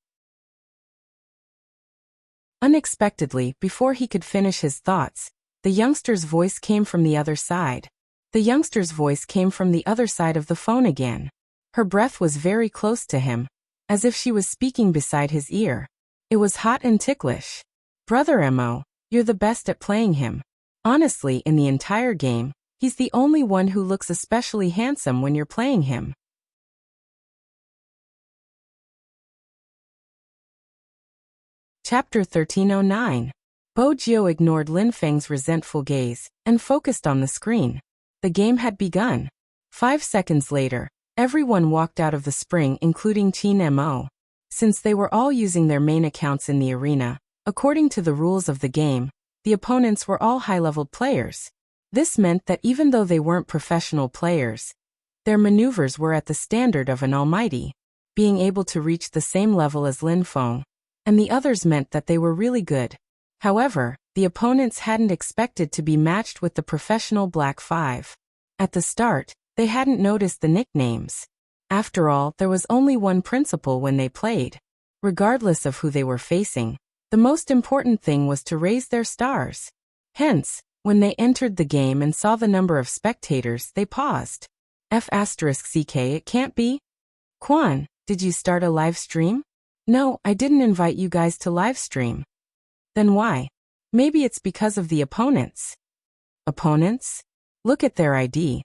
Unexpectedly, before he could finish his thoughts, the youngster's voice came from the other side. The youngster's voice came from the other side of the phone again. Her breath was very close to him, as if she was speaking beside his ear. It was hot and ticklish. Brother Mo, you're the best at playing him. Honestly, in the entire game, he's the only one who looks especially handsome when you're playing him. Chapter 1309. Bojio ignored Lin Feng's resentful gaze and focused on the screen. The game had begun. 5 seconds later, everyone walked out of the spring, including Chin Mo. Since they were all using their main accounts in the arena, according to the rules of the game, the opponents were all high-leveled players. This meant that even though they weren't professional players, their maneuvers were at the standard of an almighty. Being able to reach the same level as Lin Feng and the others meant that they were really good. However, the opponents hadn't expected to be matched with the professional Black Five. At the start, they hadn't noticed the nicknames. After all, there was only one principle when they played. Regardless of who they were facing, the most important thing was to raise their stars. Hence, when they entered the game and saw the number of spectators, they paused. F***ck, it can't be? Quan, did you start a live stream? No, I didn't invite you guys to live stream. Then why? Maybe it's because of the opponents. Opponents? Look at their ID.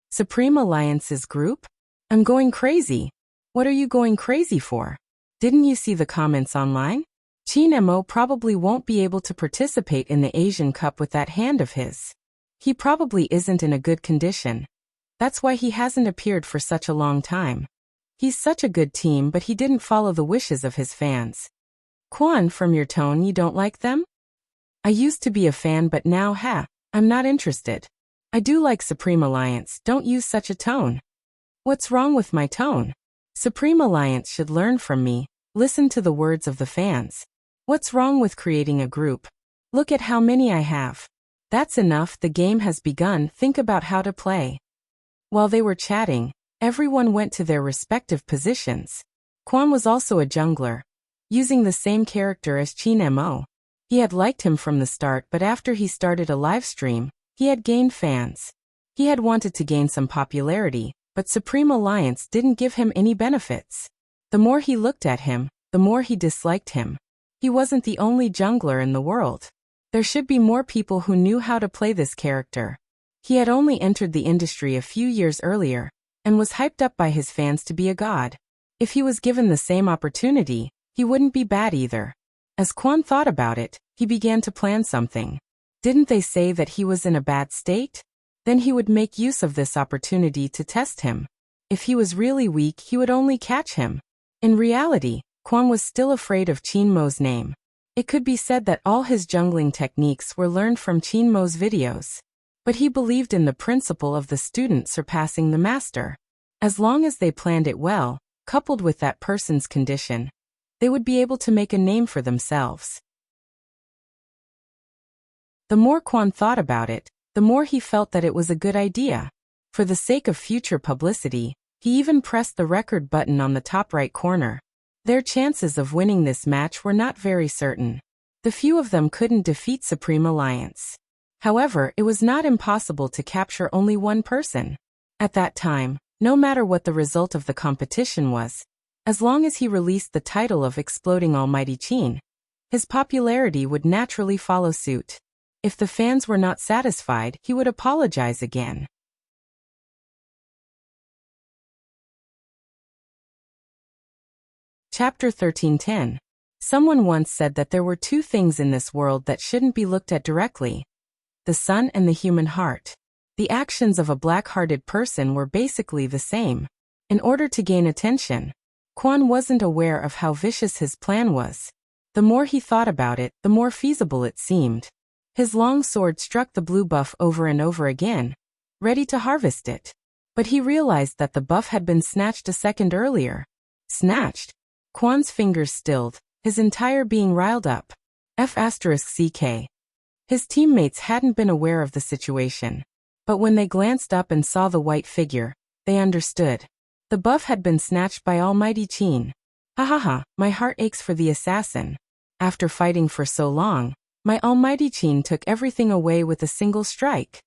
Supreme Alliance's group? I'm going crazy. What are you going crazy for? Didn't you see the comments online? Chin Mo probably won't be able to participate in the Asian Cup with that hand of his. He probably isn't in a good condition. That's why he hasn't appeared for such a long time. He's such a good team, but he didn't follow the wishes of his fans. Quan, from your tone, you don't like them? I used to be a fan, but now, I'm not interested. I do like Supreme Alliance, don't use such a tone. What's wrong with my tone? Supreme Alliance should learn from me, listen to the words of the fans. What's wrong with creating a group? Look at how many I have. That's enough, the game has begun, think about how to play. While they were chatting, everyone went to their respective positions. Quan was also a jungler, using the same character as Chin Mo. He had liked him from the start, but after he started a live stream, he had gained fans. He had wanted to gain some popularity, but Supreme Alliance didn't give him any benefits. The more he looked at him, the more he disliked him. He wasn't the only jungler in the world. There should be more people who knew how to play this character. He had only entered the industry a few years earlier, and was hyped up by his fans to be a god. If he was given the same opportunity, he wouldn't be bad either. As Quan thought about it, he began to plan something. Didn't they say that he was in a bad state? Then he would make use of this opportunity to test him. If he was really weak, he would only catch him. In reality, Quan was still afraid of Chin Mo's name. It could be said that all his jungling techniques were learned from Chin Mo's videos. But he believed in the principle of the student surpassing the master. As long as they planned it well, coupled with that person's condition, they would be able to make a name for themselves. The more Quan thought about it, the more he felt that it was a good idea. For the sake of future publicity, he even pressed the record button on the top right corner. Their chances of winning this match were not very certain. The few of them couldn't defeat Supreme Alliance. However, it was not impossible to capture only one person. At that time, no matter what the result of the competition was, as long as he released the title of Exploding Almighty Chin, his popularity would naturally follow suit. If the fans were not satisfied, he would apologize again. Chapter 1310. Someone once said that there were two things in this world that shouldn't be looked at directly: the sun and the human heart. The actions of a black-hearted person were basically the same. In order to gain attention, Quan wasn't aware of how vicious his plan was. The more he thought about it, the more feasible it seemed. His long sword struck the blue buff over and over again, ready to harvest it. But he realized that the buff had been snatched a second earlier. Snatched? Quan's fingers stilled, his entire being riled up. F***ck. His teammates hadn't been aware of the situation. But when they glanced up and saw the white figure, they understood. The buff had been snatched by Almighty Qin. Ha ha ha, my heart aches for the assassin. After fighting for so long, my Almighty Qin took everything away with a single strike.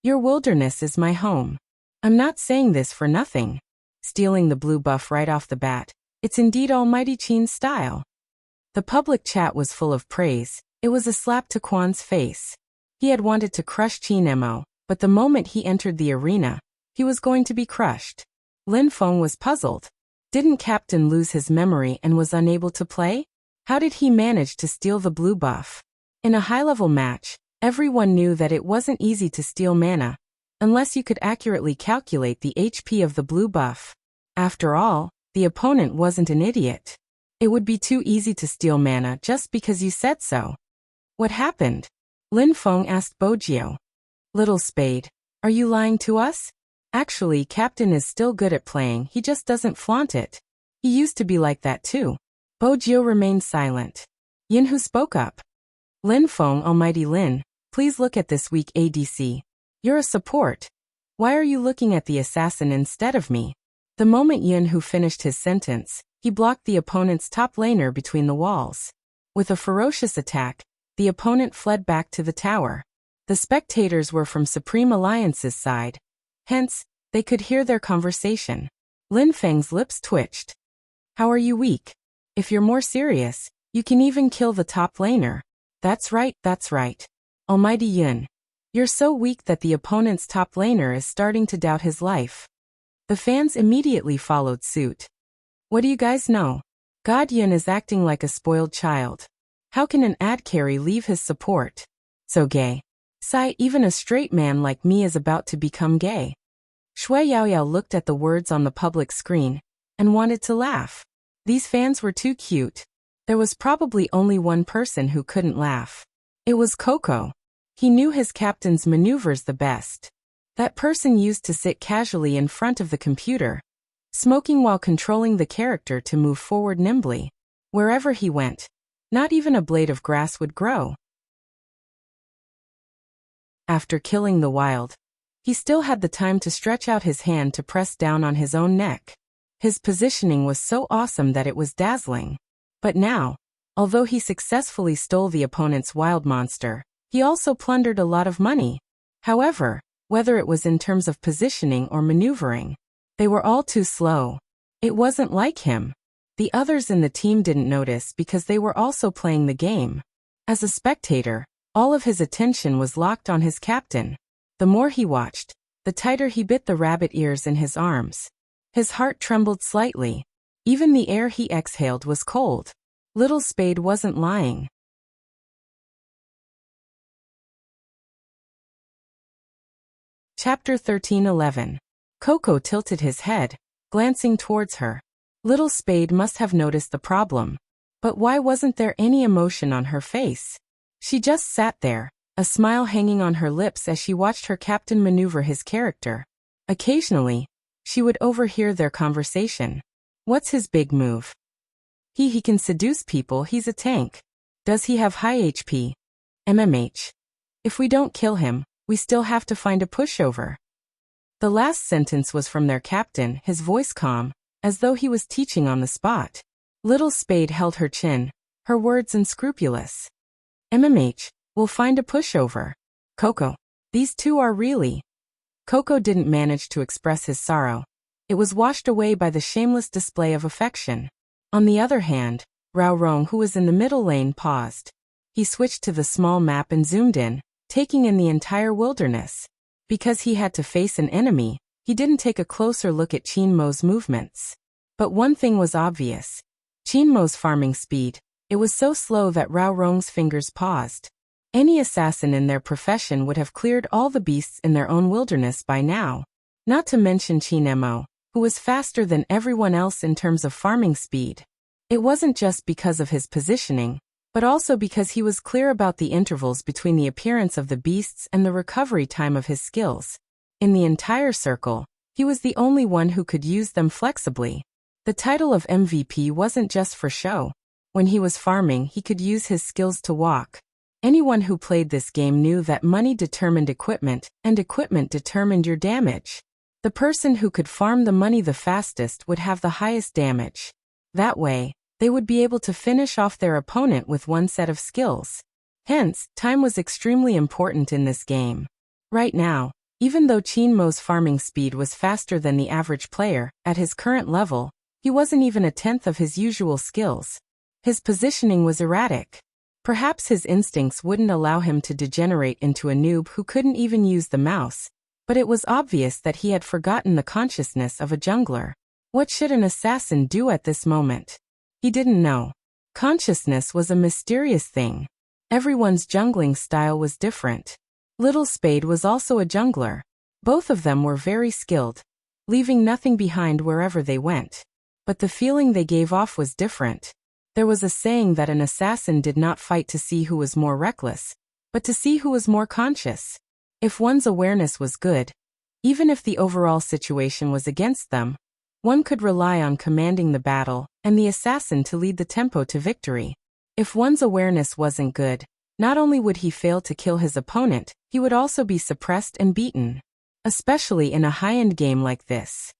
Your wilderness is my home. I'm not saying this for nothing. Stealing the blue buff right off the bat, it's indeed Almighty Qin's style. The public chat was full of praise. It was a slap to Quan's face. He had wanted to crush Qin Mo, but the moment he entered the arena, he was going to be crushed. Lin Feng was puzzled. Didn't Captain lose his memory and was unable to play? How did he manage to steal the blue buff? In a high-level match, everyone knew that it wasn't easy to steal mana, unless you could accurately calculate the HP of the blue buff. After all, the opponent wasn't an idiot. It would be too easy to steal mana just because you said so. What happened? Lin Feng asked Bojio. Little Spade, are you lying to us? Actually, Captain is still good at playing, he just doesn't flaunt it. He used to be like that too. Bojio remained silent. Yinhu spoke up. Lin Feng, Almighty Lin, please look at this weak ADC. You're a support. Why are you looking at the assassin instead of me? The moment Yinhu finished his sentence, he blocked the opponent's top laner between the walls. With a ferocious attack, the opponent fled back to the tower. The spectators were from Supreme Alliance's side. Hence, they could hear their conversation. Lin Feng's lips twitched. How are you weak? If you're more serious, you can even kill the top laner. That's right, that's right. Almighty Yun. You're so weak that the opponent's top laner is starting to doubt his life. The fans immediately followed suit. What do you guys know? God Yun is acting like a spoiled child. How can an ad carry leave his support? So gay. Sigh, even a straight man like me is about to become gay. Shui Yaoyao looked at the words on the public screen and wanted to laugh. These fans were too cute. There was probably only one person who couldn't laugh. It was Coco. He knew his captain's maneuvers the best. That person used to sit casually in front of the computer, smoking while controlling the character to move forward nimbly. Wherever he went, not even a blade of grass would grow. After killing the wild, he still had the time to stretch out his hand to press down on his own neck. His positioning was so awesome that it was dazzling. But now, although he successfully stole the opponent's wild monster, he also plundered a lot of money. However, whether it was in terms of positioning or maneuvering, they were all too slow. It wasn't like him. The others in the team didn't notice because they were also playing the game. As a spectator, all of his attention was locked on his captain. The more he watched, the tighter he bit the rabbit ears in his arms. His heart trembled slightly. Even the air he exhaled was cold. Little Spade wasn't lying. Chapter 13:11. Coco tilted his head, glancing towards her. Little Spade must have noticed the problem. But why wasn't there any emotion on her face? She just sat there, a smile hanging on her lips as she watched her captain maneuver his character. Occasionally, she would overhear their conversation. What's his big move? He can seduce people, he's a tank. Does he have high HP? MMH. If we don't kill him, we still have to find a pushover. The last sentence was from their captain, his voice calm, as though he was teaching on the spot. Little Spade held her chin, her words unscrupulous. MMH, we'll find a pushover. Coco. These two are really. Coco didn't manage to express his sorrow. It was washed away by the shameless display of affection. On the other hand, Rao Rong, who was in the middle lane, paused. He switched to the small map and zoomed in, taking in the entire wilderness. Because he had to face an enemy, he didn't take a closer look at Qin Mo's movements. But one thing was obvious. Qin Mo's farming speed. It was so slow that Rao Rong's fingers paused. Any assassin in their profession would have cleared all the beasts in their own wilderness by now. Not to mention Qin Mo, who was faster than everyone else in terms of farming speed. It wasn't just because of his positioning, but also because he was clear about the intervals between the appearance of the beasts and the recovery time of his skills. In the entire circle, he was the only one who could use them flexibly. The title of MVP wasn't just for show. When he was farming, he could use his skills to walk. Anyone who played this game knew that money determined equipment, and equipment determined your damage. The person who could farm the money the fastest would have the highest damage. That way, they would be able to finish off their opponent with one set of skills. Hence, time was extremely important in this game. Right now, even though Qin Mo's farming speed was faster than the average player, at his current level, he wasn't even a tenth of his usual skills. His positioning was erratic. Perhaps his instincts wouldn't allow him to degenerate into a noob who couldn't even use the mouse, but it was obvious that he had forgotten the consciousness of a jungler. What should an assassin do at this moment? He didn't know. Consciousness was a mysterious thing. Everyone's jungling style was different. Little Spade was also a jungler. Both of them were very skilled, leaving nothing behind wherever they went. But the feeling they gave off was different. There was a saying that an assassin did not fight to see who was more reckless, but to see who was more conscious. If one's awareness was good, even if the overall situation was against them, one could rely on commanding the battle and the assassin to lead the tempo to victory. If one's awareness wasn't good, not only would he fail to kill his opponent, he would also be suppressed and beaten. Especially in a high-end game like this.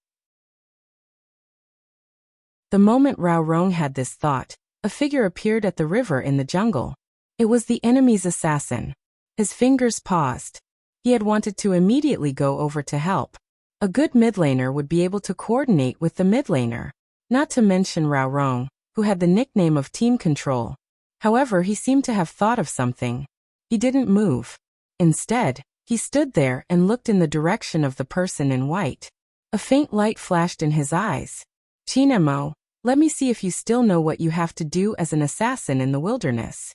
The moment Rao Rong had this thought, a figure appeared at the river in the jungle. It was the enemy's assassin. His fingers paused. He had wanted to immediately go over to help. A good mid laner would be able to coordinate with the mid laner. Not to mention Rao Rong, who had the nickname of Team Control. However, he seemed to have thought of something. He didn't move. Instead, he stood there and looked in the direction of the person in white. A faint light flashed in his eyes. Qin Mo, let me see if you still know what you have to do as an assassin in the wilderness.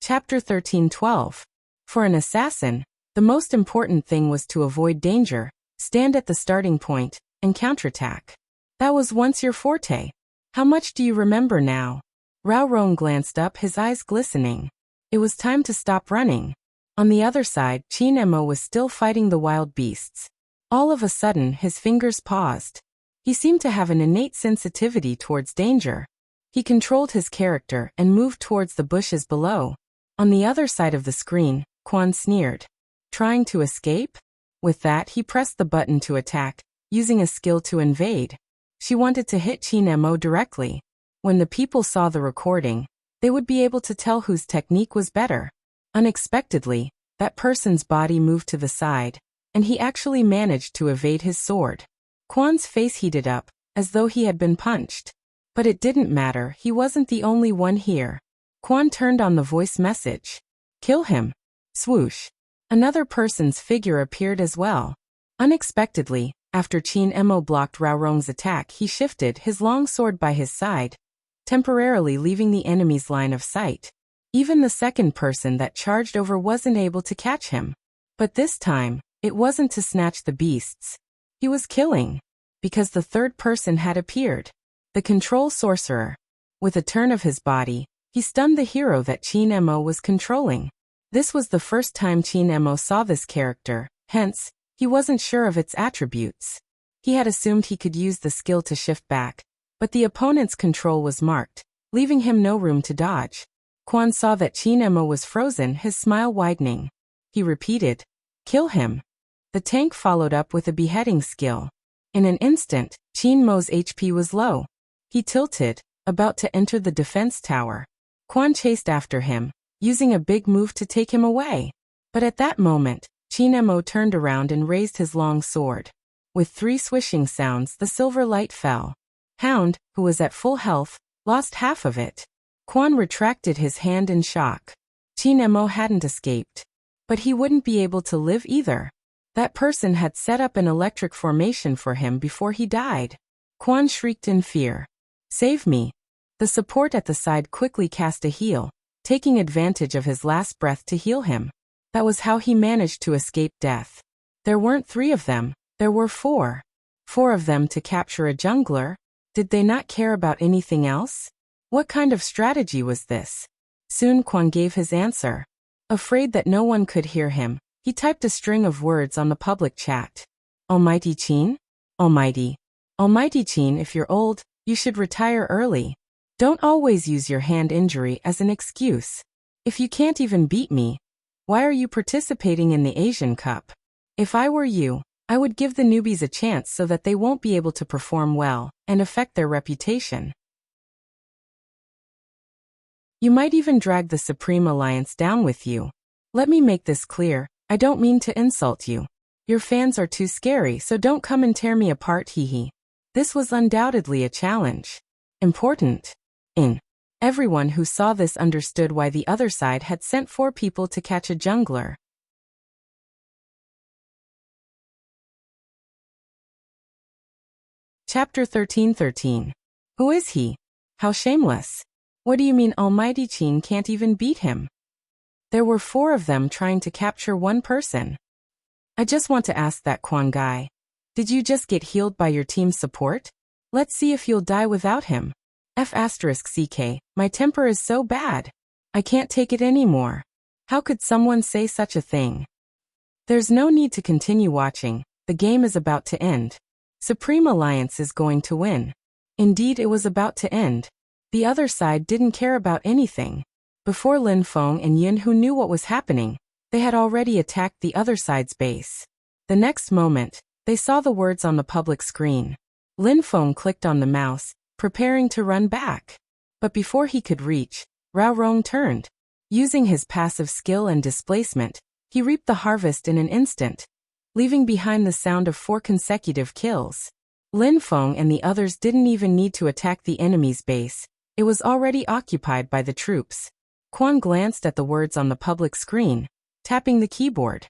Chapter 13:12. For an assassin, the most important thing was to avoid danger, stand at the starting point, and counterattack. That was once your forte. How much do you remember now? Rao Rong glanced up, his eyes glistening. It was time to stop running. On the other side, Qin Mo was still fighting the wild beasts. All of a sudden, his fingers paused. He seemed to have an innate sensitivity towards danger. He controlled his character and moved towards the bushes below. On the other side of the screen, Quan sneered. Trying to escape? With that, he pressed the button to attack, using a skill to invade. She wanted to hit Qin Mo directly. When the people saw the recording, they would be able to tell whose technique was better. Unexpectedly, that person's body moved to the side, and he actually managed to evade his sword. Quan's face heated up, as though he had been punched. But it didn't matter, he wasn't the only one here. Quan turned on the voice message. Kill him. Swoosh. Another person's figure appeared as well. Unexpectedly, after Qin Mo blocked Rao Rong's attack, he shifted his long sword by his side, temporarily leaving the enemy's line of sight. Even the second person that charged over wasn't able to catch him. But this time, it wasn't to snatch the beasts. He was killing. Because the third person had appeared. The control sorcerer. With a turn of his body, he stunned the hero that Qin Mo was controlling. This was the first time Qin Mo saw this character, hence, he wasn't sure of its attributes. He had assumed he could use the skill to shift back, but the opponent's control was marked, leaving him no room to dodge. Quan saw that Qin Mo was frozen, his smile widening. He repeated, kill him. The tank followed up with a beheading skill. In an instant, Qin Mo's HP was low. He tilted, about to enter the defense tower. Quan chased after him, using a big move to take him away. But at that moment, Qin Mo turned around and raised his long sword. With 3 swishing sounds, the silver light fell. Hound, who was at full health, lost half of it. Quan retracted his hand in shock. Qin Mo hadn't escaped. But he wouldn't be able to live either. That person had set up an electric formation for him before he died. Quan shrieked in fear. Save me. The support at the side quickly cast a heal, taking advantage of his last breath to heal him. That was how he managed to escape death. There weren't 3 of them, there were 4. 4 of them to capture a jungler? Did they not care about anything else? What kind of strategy was this? Soon Quan gave his answer. Afraid that no one could hear him, he typed a string of words on the public chat. Almighty Qin? Almighty. Almighty Qin, if you're old, you should retire early. Don't always use your hand injury as an excuse. If you can't even beat me, why are you participating in the Asian Cup? If I were you, I would give the newbies a chance so that they won't be able to perform well and affect their reputation. You might even drag the Supreme Alliance down with you. Let me make this clear, I don't mean to insult you. Your fans are too scary, so don't come and tear me apart, hehe. This was undoubtedly a challenge. Important. Everyone who saw this understood why the other side had sent 4 people to catch a jungler. Chapter 13:13. Who is he? How shameless. What do you mean Almighty Qin can't even beat him? There were 4 of them trying to capture one person. I just want to ask that Quan guy. Did you just get healed by your team's support? Let's see if you'll die without him. F***ck, my temper is so bad. I can't take it anymore. How could someone say such a thing? There's no need to continue watching, the game is about to end. Supreme Alliance is going to win. Indeed, it was about to end. The other side didn't care about anything. Before Lin Feng and Yin, who knew what was happening, they had already attacked the other side's base. The next moment, they saw the words on the public screen. Lin Feng clicked on the mouse, preparing to run back. But before he could reach, Rao Rong turned. Using his passive skill and displacement, he reaped the harvest in an instant, leaving behind the sound of 4 consecutive kills. Lin Feng and the others didn't even need to attack the enemy's base, it was already occupied by the troops. Quan glanced at the words on the public screen, tapping the keyboard.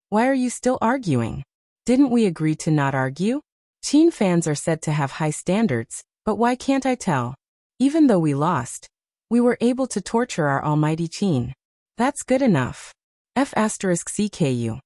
Why are you still arguing? Didn't we agree to not argue? Qin fans are said to have high standards, but why can't I tell? Even though we lost, we were able to torture our Almighty Qin. That's good enough. F***ckU.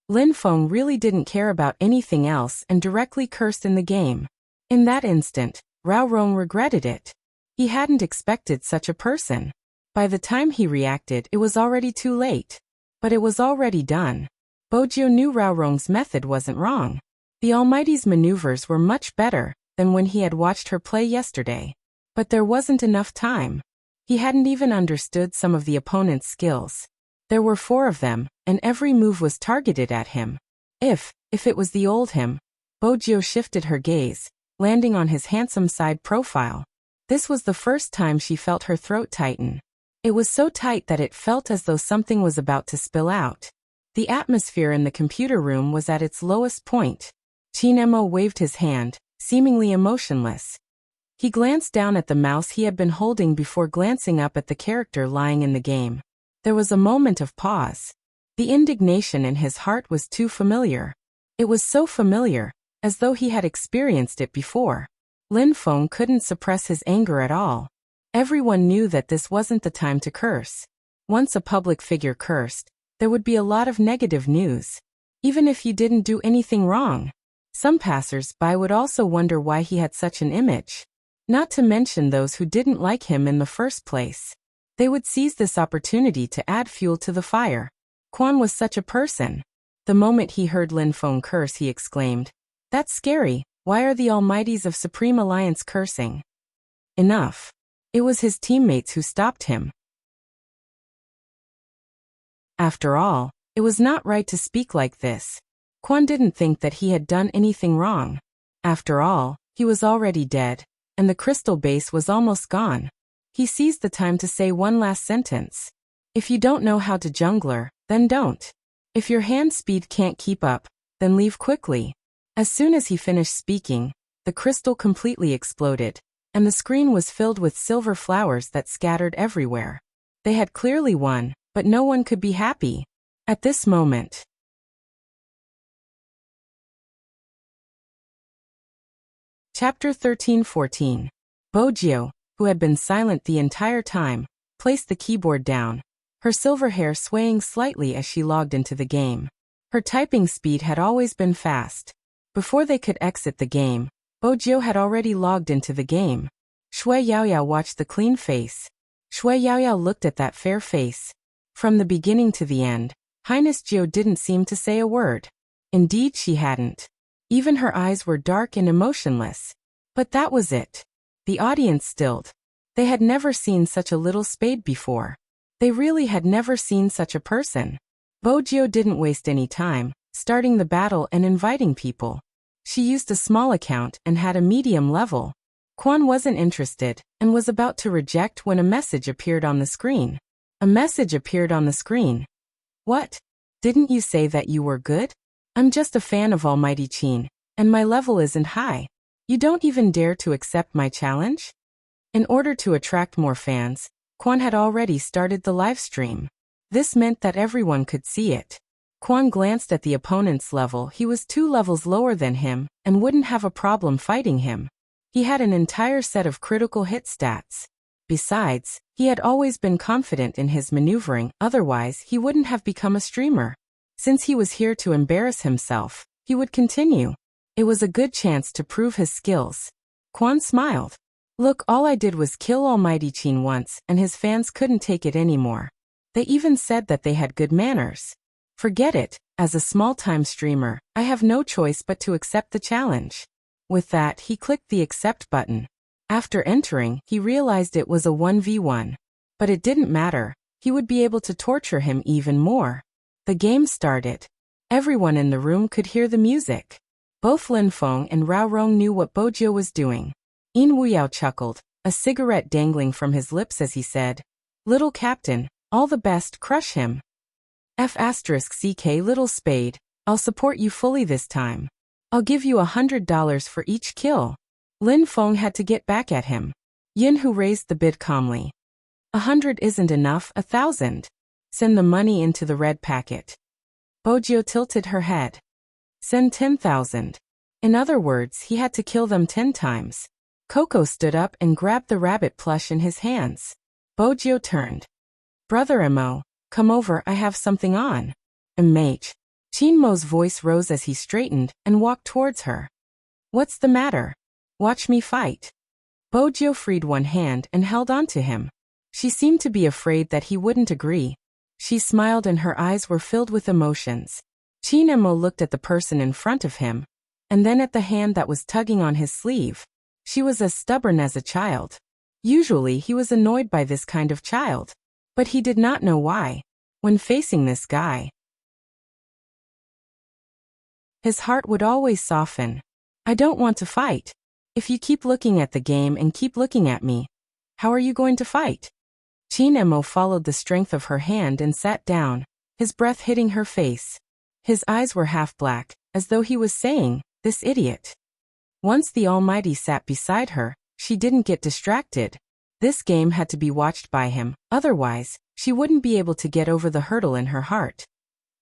Lin Feng really didn't care about anything else and directly cursed in the game. In that instant, Rao Rong regretted it. He hadn't expected such a person. By the time he reacted, it was already too late. But it was already done. Bojo knew Rao Rong's method wasn't wrong. The Almighty's maneuvers were much better than when he had watched her play yesterday. But there wasn't enough time. He hadn't even understood some of the opponent's skills. There were 4 of them, and every move was targeted at him. If it was the old him, Bojo shifted her gaze, landing on his handsome side profile. This was the first time she felt her throat tighten. It was so tight that it felt as though something was about to spill out. The atmosphere in the computer room was at its lowest point. Qin waved his hand, seemingly emotionless. He glanced down at the mouse he had been holding before glancing up at the character lying in the game. There was a moment of pause. The indignation in his heart was too familiar. It was so familiar, as though he had experienced it before. Lin Feng couldn't suppress his anger at all. Everyone knew that this wasn't the time to curse. Once a public figure cursed, there would be a lot of negative news. Even if you didn't do anything wrong. Some passers-by would also wonder why he had such an image. Not to mention those who didn't like him in the first place. They would seize this opportunity to add fuel to the fire. Quan was such a person. The moment he heard Lin Feng curse, he exclaimed, "That's scary, why are the Almighties of Supreme Alliance cursing?" Enough. It was his teammates who stopped him. After all, it was not right to speak like this. Quan didn't think that he had done anything wrong. After all, he was already dead, and the crystal base was almost gone. He seized the time to say one last sentence. If you don't know how to jungler, then don't. If your hand speed can't keep up, then leave quickly. As soon as he finished speaking, the crystal completely exploded, and the screen was filled with silver flowers that scattered everywhere. They had clearly won, but no one could be happy. At this moment. Chapter 13:14. Bojio, who had been silent the entire time, placed the keyboard down, her silver hair swaying slightly as she logged into the game. Her typing speed had always been fast. Before they could exit the game, Bojio had already logged into the game. Shui Yaoyao watched the clean face. Shui Yaoyao looked at that fair face. From the beginning to the end, Highness Jiu didn't seem to say a word. Indeed, she hadn't. Even her eyes were dark and emotionless. But that was it. The audience stilled. They had never seen such a little spade before. They really had never seen such a person. Bojio didn't waste any time, starting the battle and inviting people. She used a small account and had a medium level. Quan wasn't interested, and was about to reject when a message appeared on the screen. A message appeared on the screen. What? Didn't you say that you were good? I'm just a fan of Almighty Qin, and my level isn't high. You don't even dare to accept my challenge? In order to attract more fans, Quan had already started the live stream. This meant that everyone could see it. Quan glanced at the opponent's level. He was 2 levels lower than him, and wouldn't have a problem fighting him. He had an entire set of critical hit stats. Besides, he had always been confident in his maneuvering, otherwise he wouldn't have become a streamer. Since he was here to embarrass himself, he would continue. It was a good chance to prove his skills. Quan smiled. Look, all I did was kill Almighty Qin once, and his fans couldn't take it anymore. They even said that they had good manners. Forget it, as a small-time streamer, I have no choice but to accept the challenge. With that, he clicked the accept button. After entering, he realized it was a 1v1. But it didn't matter. He would be able to torture him even more. The game started. Everyone in the room could hear the music. Both Lin Feng and Rao Rong knew what Bojio was doing. Yin Wuyao chuckled, a cigarette dangling from his lips as he said, "Little Captain, all the best, crush him. F***ck little spade, I'll support you fully this time. I'll give you $100 for each kill." Lin Feng had to get back at him. Yin Hu raised the bid calmly. 100 isn't enough, 1,000. Send the money into the red packet. Bojio tilted her head. Send 10,000. In other words, he had to kill them 10 times. Coco stood up and grabbed the rabbit plush in his hands. Bojio turned. Brother Mo, come over, I have something on. Mh. Qin Mo's voice rose as he straightened and walked towards her. What's the matter? Watch me fight. Bojio freed one hand and held on to him. She seemed to be afraid that he wouldn't agree. She smiled and her eyes were filled with emotions. Qin Mo looked at the person in front of him, and then at the hand that was tugging on his sleeve. She was as stubborn as a child. Usually he was annoyed by this kind of child. But he did not know why. When facing this guy, his heart would always soften. I don't want to fight. If you keep looking at the game and keep looking at me, how are you going to fight? Qin Mo followed the strength of her hand and sat down, his breath hitting her face. His eyes were half black, as though he was saying, this idiot. Once the Almighty sat beside her, she didn't get distracted. This game had to be watched by him, otherwise, she wouldn't be able to get over the hurdle in her heart.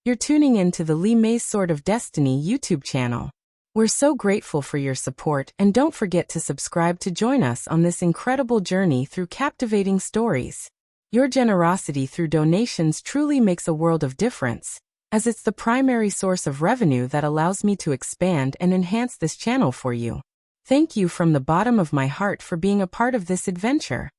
You're tuning in to the Li Mei's Sword of Destiny YouTube channel. We're so grateful for your support, and don't forget to subscribe to join us on this incredible journey through captivating stories. Your generosity through donations truly makes a world of difference, as it's the primary source of revenue that allows me to expand and enhance this channel for you. Thank you from the bottom of my heart for being a part of this adventure.